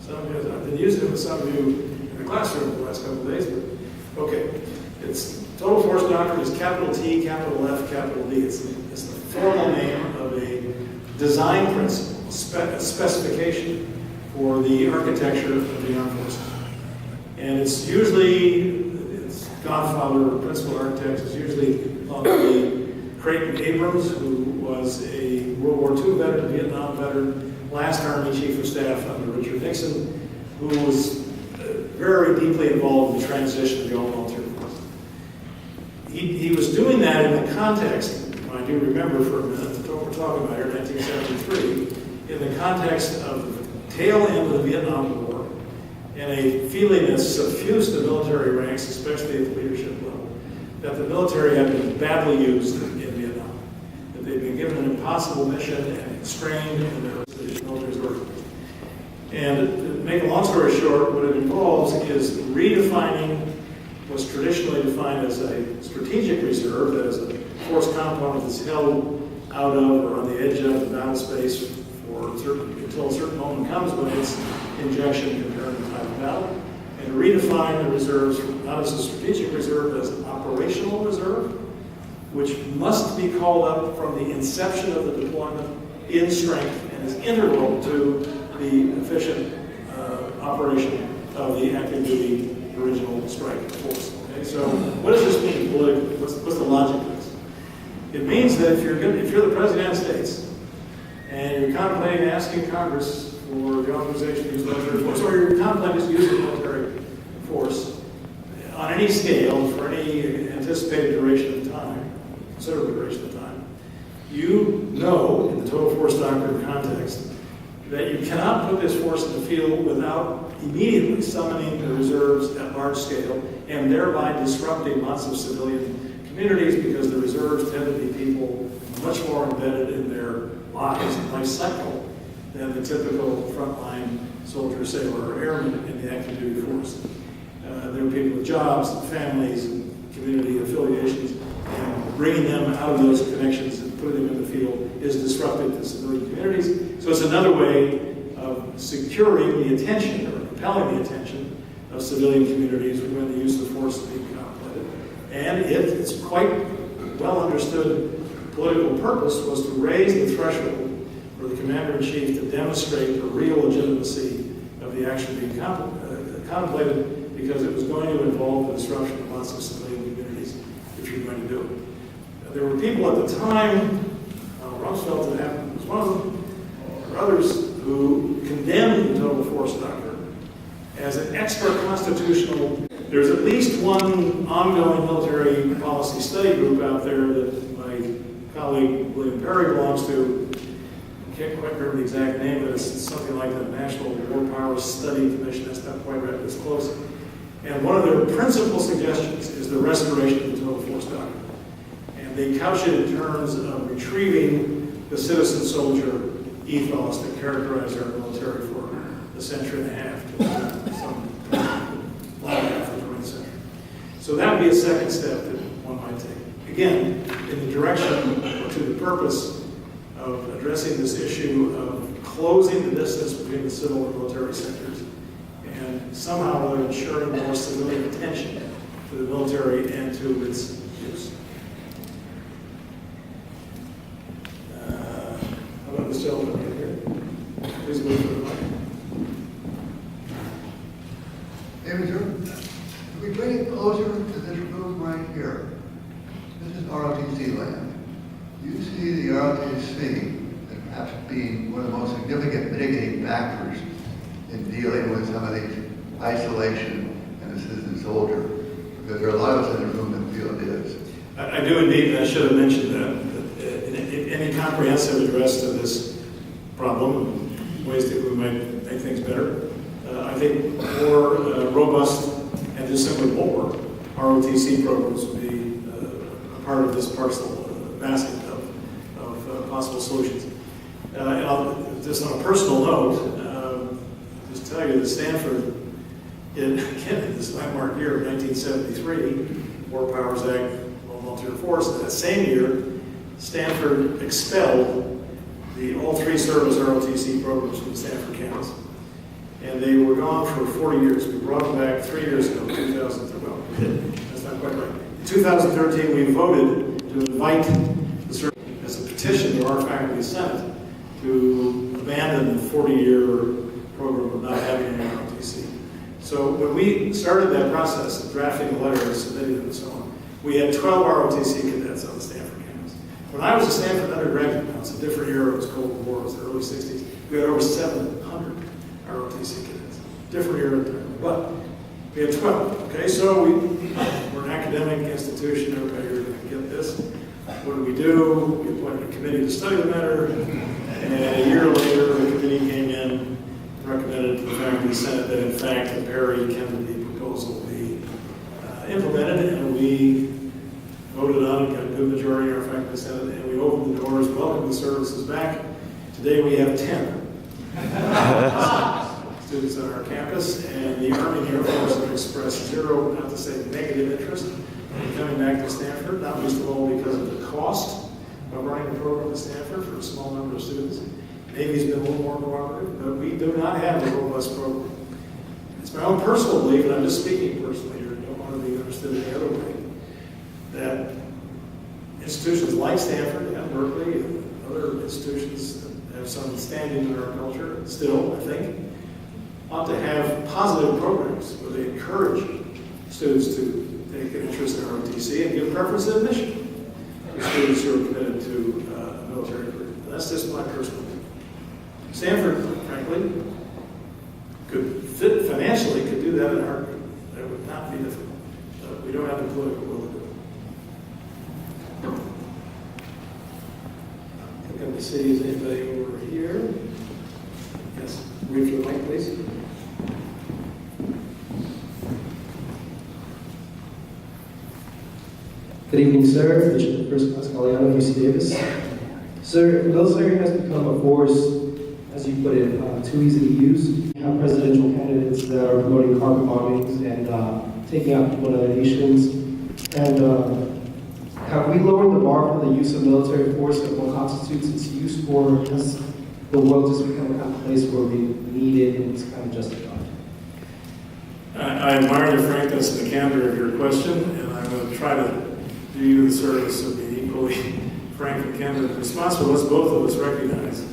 Some of you, I've been using it with some of you in the classroom the last couple of days, but okay. It's total force doctrine is capital T, capital F, capital D. It's the formal name of a design principle, a specification for the architecture of the armed forces. And it's usually, its godfather or principal architect is usually thought to be Creighton Abrams, who was a World War II veteran, Vietnam veteran, last Army Chief of Staff under Richard Nixon, who was very deeply involved in the transition of the all-military forces. He was doing that in the context, I do remember for a minute, what we're talking about here, 1973, in the context of the tail end of the Vietnam War, and a feeling that suffused the military ranks, especially at the leadership level, that the military had been badly used in Vietnam, that they'd been given an impossible mission and constrained in the military's organization. And to make a long story short, what it involves is redefining what's traditionally defined as a strategic reserve, that is a force component that's held out of or on the edge of the battle space until a certain moment comes when its injection can turn the tide of battle, and redefine the reserves not as a strategic reserve, but as an operational reserve, which must be called up from the inception of the deployment in strength and is integral to the efficient operation of the active duty original strike force. Okay? So what does this mean politically? What's the logic of this? It means that if you're the President of the United States and you're contemplating asking Congress for the authorization to use military force, or you're contemplating using military force on any scale for any anticipated duration of time, considerable duration of time, you know in the total force doctrine context that you cannot put this force in the field without immediately summoning the reserves at large scale and thereby disrupting lots of civilian communities, because the reserves tend to be people much more embedded in their lives and life cycle than the typical frontline soldier, sailor, or airman in the active duty force. There are people with jobs and families and community affiliations, and bringing them out of those connections and putting them in the field is disruptive to civilian communities. So it's another way of securing the attention or compelling the attention of civilian communities when the use of force is being contemplated. And its quite well understood political purpose was to raise the threshold for the commander-in-chief to demonstrate the real legitimacy of the action being contemplated, because it was going to involve the disruption of lots of civilian communities if you're going to do it. There were people at the time, Rumsfeld was one of them, or others, who condemned the total force doctrine as an extra-constitutional. There's at least one ongoing military policy study group out there that my colleague William Perry belongs to. I can't quite remember the exact name, but it's something like the National War Powers Study Commission. That's not quite right, but it's close. And one of their principal suggestions is the restoration of the total force doctrine. And they couch it in terms of retrieving the citizen soldier ethos that characterized our military for a century and a half, to some latter half of the 20th century. So that would be a second step that one might take. Again, in the direction or to the purpose of addressing this issue of closing the distance between the civil and military sectors, and somehow or other ensuring more civilian attention to the military and to its use. How about this gentleman right here? Please move to the mic. David, if we bring it closer to this room right here, This is ROTC land. Do you see the ROTC as perhaps being one of the most significant mitigating factors in dealing with some of these isolation and the citizen soldier? Because there are a lot of us in the room that feel it is. I do indeed, and I should have mentioned that any comprehensive address to this problem, ways that we might make things better, I think more robust and just simply more ROTC programs would be a part of this parcel basket of possible solutions. And just on a personal note, just tell you that Stanford, in this landmark year of 1973, War Powers Act, Volunteer Force, that same year, Stanford expelled all three service ROTC programs from the Stanford campus. And they were gone for 40 years. We brought them back 3 years ago, 2013. Well, that's not quite right. In 2013, we voted to invite the service as a petition to our faculty senate to abandon the 40-year program of not having an ROTC. So when we started that process of drafting a letter and submitting it and so on, we had 12 ROTC cadets on the Stanford campus. When I was a Stanford undergraduate, now it's a different era, it was Cold War, it was the early 60s, we had over 700 ROTC cadets. Different era entirely, but we had 12. Okay, so we're an academic institution, everybody here going to get this. What do? We appointed a committee to study the matter, and a year later, the committee came in, recommended to the faculty senate that in fact the Perry Kennedy proposal be implemented, and we voted on it, got a good majority in our faculty senate, and we opened the doors, welcomed the services back. Today we have 10 students on our campus, and the Army and Air Force have expressed zero, not to say negative interest in coming back to Stanford, not least of all because of the cost of running the program at Stanford for a small number of students. Navy's been a little more cooperative, but we do not have a robust program. It's my own personal belief, and I'm just speaking personally here, I don't want to be understood any other way, that institutions like Stanford and Berkeley and other institutions that have some standing in our culture still, I think, ought to have positive programs where they encourage students to take an interest in ROTC and give preference to admission to students who are committed to a military career. That's just my personal view. Stanford, frankly, could fit financially, could do that in a heartbeat. That would not be difficult. We don't have the political will to do it. Looking to see, is anybody over here? Yes, wait for the mic, please. Good evening, sir. Bishop First Class Galeano, UC Davis. Sir, military has become a force, as you put it, too easy to use. You have presidential candidates that are promoting carpet bombings and taking out people in other nations. And have we lowered the bar for the use of military force that what constitutes its use, or has the world just become a kind of place where we need it and it's kind of justified? I admire the frankness and the candor of your question, and I'm going to try to do you the service of being equally frank and candid and responsible. Let's both of us recognize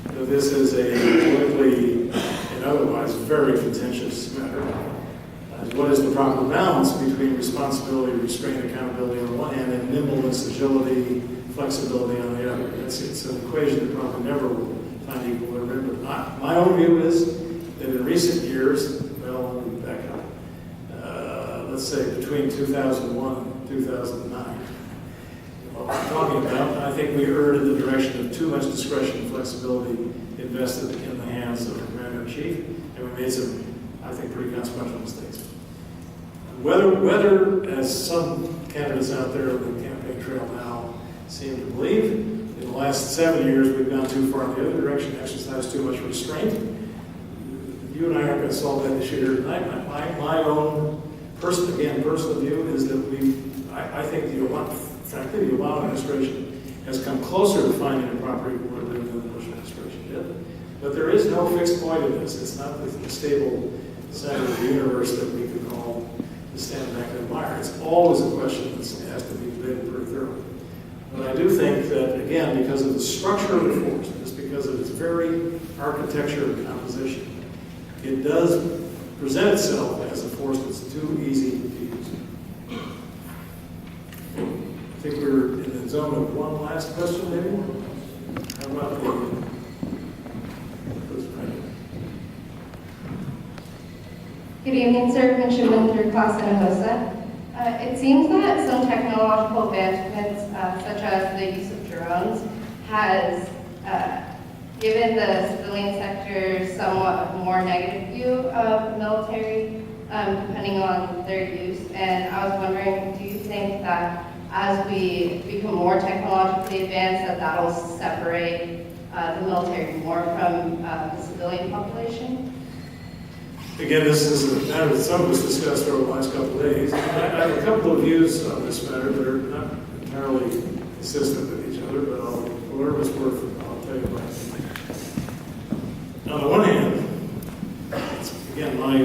that this is a politically and otherwise very contentious matter. What is the proper balance between responsibility, restraint, accountability on the one hand, and nimbleness, agility, flexibility on the other? It's an equation that probably never will find equilibrium. But my own view is that in recent years, well, let me back up. Let's say between 2001 and 2009, what we're talking about, I think we erred in the direction of too much discretion and flexibility invested in the hands of the Commander-in-Chief, and we made some, I think, pretty consequential mistakes. Whether, as some candidates out there on the campaign trail now seem to believe, in the last 7 years we've gone too far in the other direction, exercised too much restraint. You and I aren't going to solve that issue here tonight. My own personal view is that I think the Obama administration has come closer to finding a proper equilibrium than the Bush administration did. But there is no fixed point in this. It's not the stable center of the universe that we could all stand back and admire. It's always a question that has to be debated pretty thoroughly. But I do think that, again, because of the structure of the force, just because of its very architecture and composition, it does present itself as a force that's too easy to use. I think zone of one last question, maybe? How about the... Good evening, sir. Benjamin through Class Hinojosa. It seems that some technological advancements, such as the use of drones, has given the civilian sector somewhat of a more negative view of military, depending on their use. And I was wondering, do you think that as we become more technologically advanced, that will separate the military more from the civilian population? Again, this is a matter that some of us discussed over the last couple of days. I have a couple of views on this matter that are not entirely consistent with each other, but whatever it's worth, I'll tell you my opinion. On the one hand, it's, again, my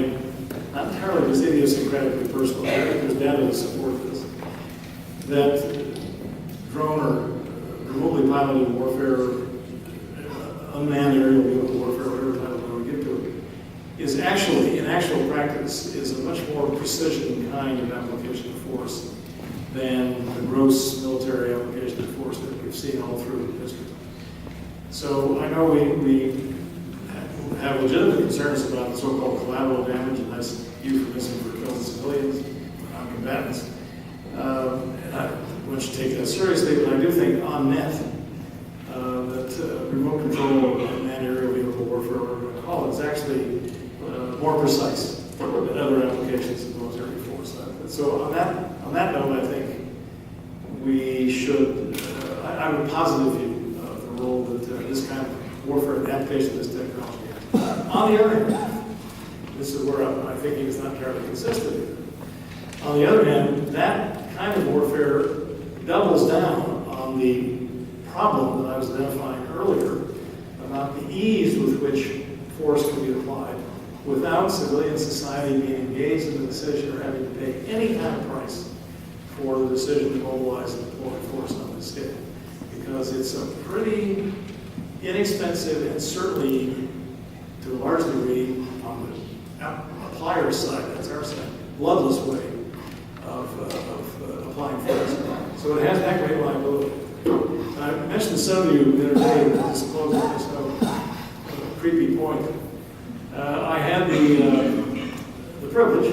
not entirely just idiosyncratically personal, I think there's data to support this, that drone or remotely piloted warfare, unmanned aerial vehicle warfare, whatever title we want to give to it, is actually, in actual practice, is a much more precision kind of application of force than the gross military application of force that we've seen all through history. So I know we have legitimate concerns about the so-called collateral damage, and that's euphemism for killing civilians, non-combatants. And I want you to take that seriously, but I do think on net, that remote control and manned aerial vehicle warfare, whatever we're going to call it, is actually more precise than other applications of military force. So on that note, I think we should, I have a positive view of the role that this kind of warfare and application of this technology has. On the other hand, this is where my thinking is not entirely consistent. On the other hand, that kind of warfare doubles down on the problem that I was identifying earlier about the ease with which force can be applied without civilian society being engaged in the decision or having to pay any kind of price for the decision to mobilize and deploy force on this scale. Because it's a pretty inexpensive and certainly, to a large degree, on the applier's side, that's our side, bloodless way of applying force. So it has that great liability. I mentioned to some of you the other day, just closing this a creepy point. I had the privilege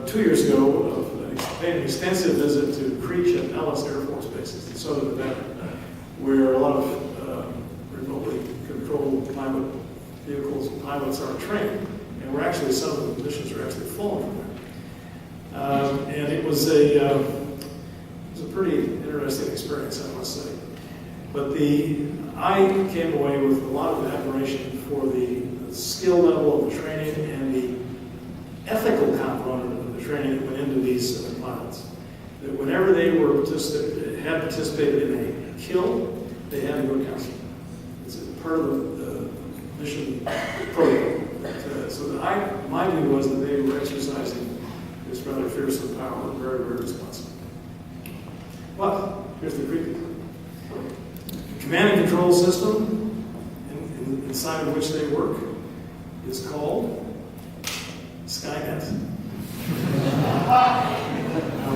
2 years ago of paying an extensive visit to Creech and Ellis Air Force bases in southern Nevada, where a lot of remotely controlled pilot vehicles and pilots are trained, and we're actually, some of the missions are actually flown from there. And it was a pretty interesting experience, I must say. But I came away with a lot of admiration for the skill level of the training and the ethical component of the training that went into these pilots. That whenever they had participated in a kill, they had to go to counseling. It's part of the mission protocol. So that my view was that they were exercising this rather fearsome power, very, very responsibly. But here's the creepy thing. The command and control system inside of which they work is called Skynet.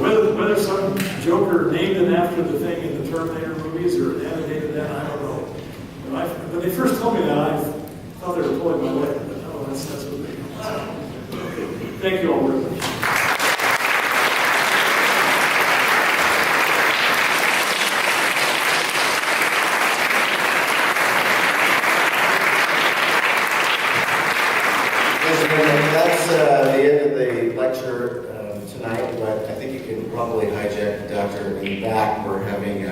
Whether some joker named it after the thing in the Terminator movies or animated that, I don't know. When they first told me that, I thought they were pulling my leg, but no, that's what they do. Thank you all very much. That's the end of the lecture tonight, but I think you can probably hijack the doctor in the back. We're having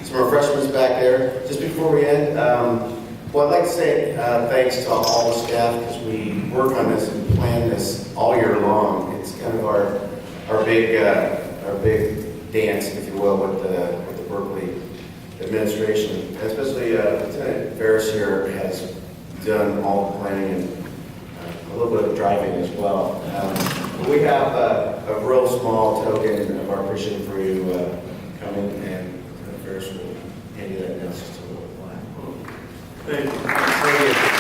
some refreshments back there. Just before we end, well, I'd like to say thanks to all the staff, because we work on this and plan this all year long. It's kind of our big dance, if you will, with the Berkeley administration. Especially Lieutenant Ferris here has done all the planning and a little bit of driving as well. We have a real small token of our appreciation for you coming, and Ferris will hand you that now. Just a little while. Thank you. Thank you.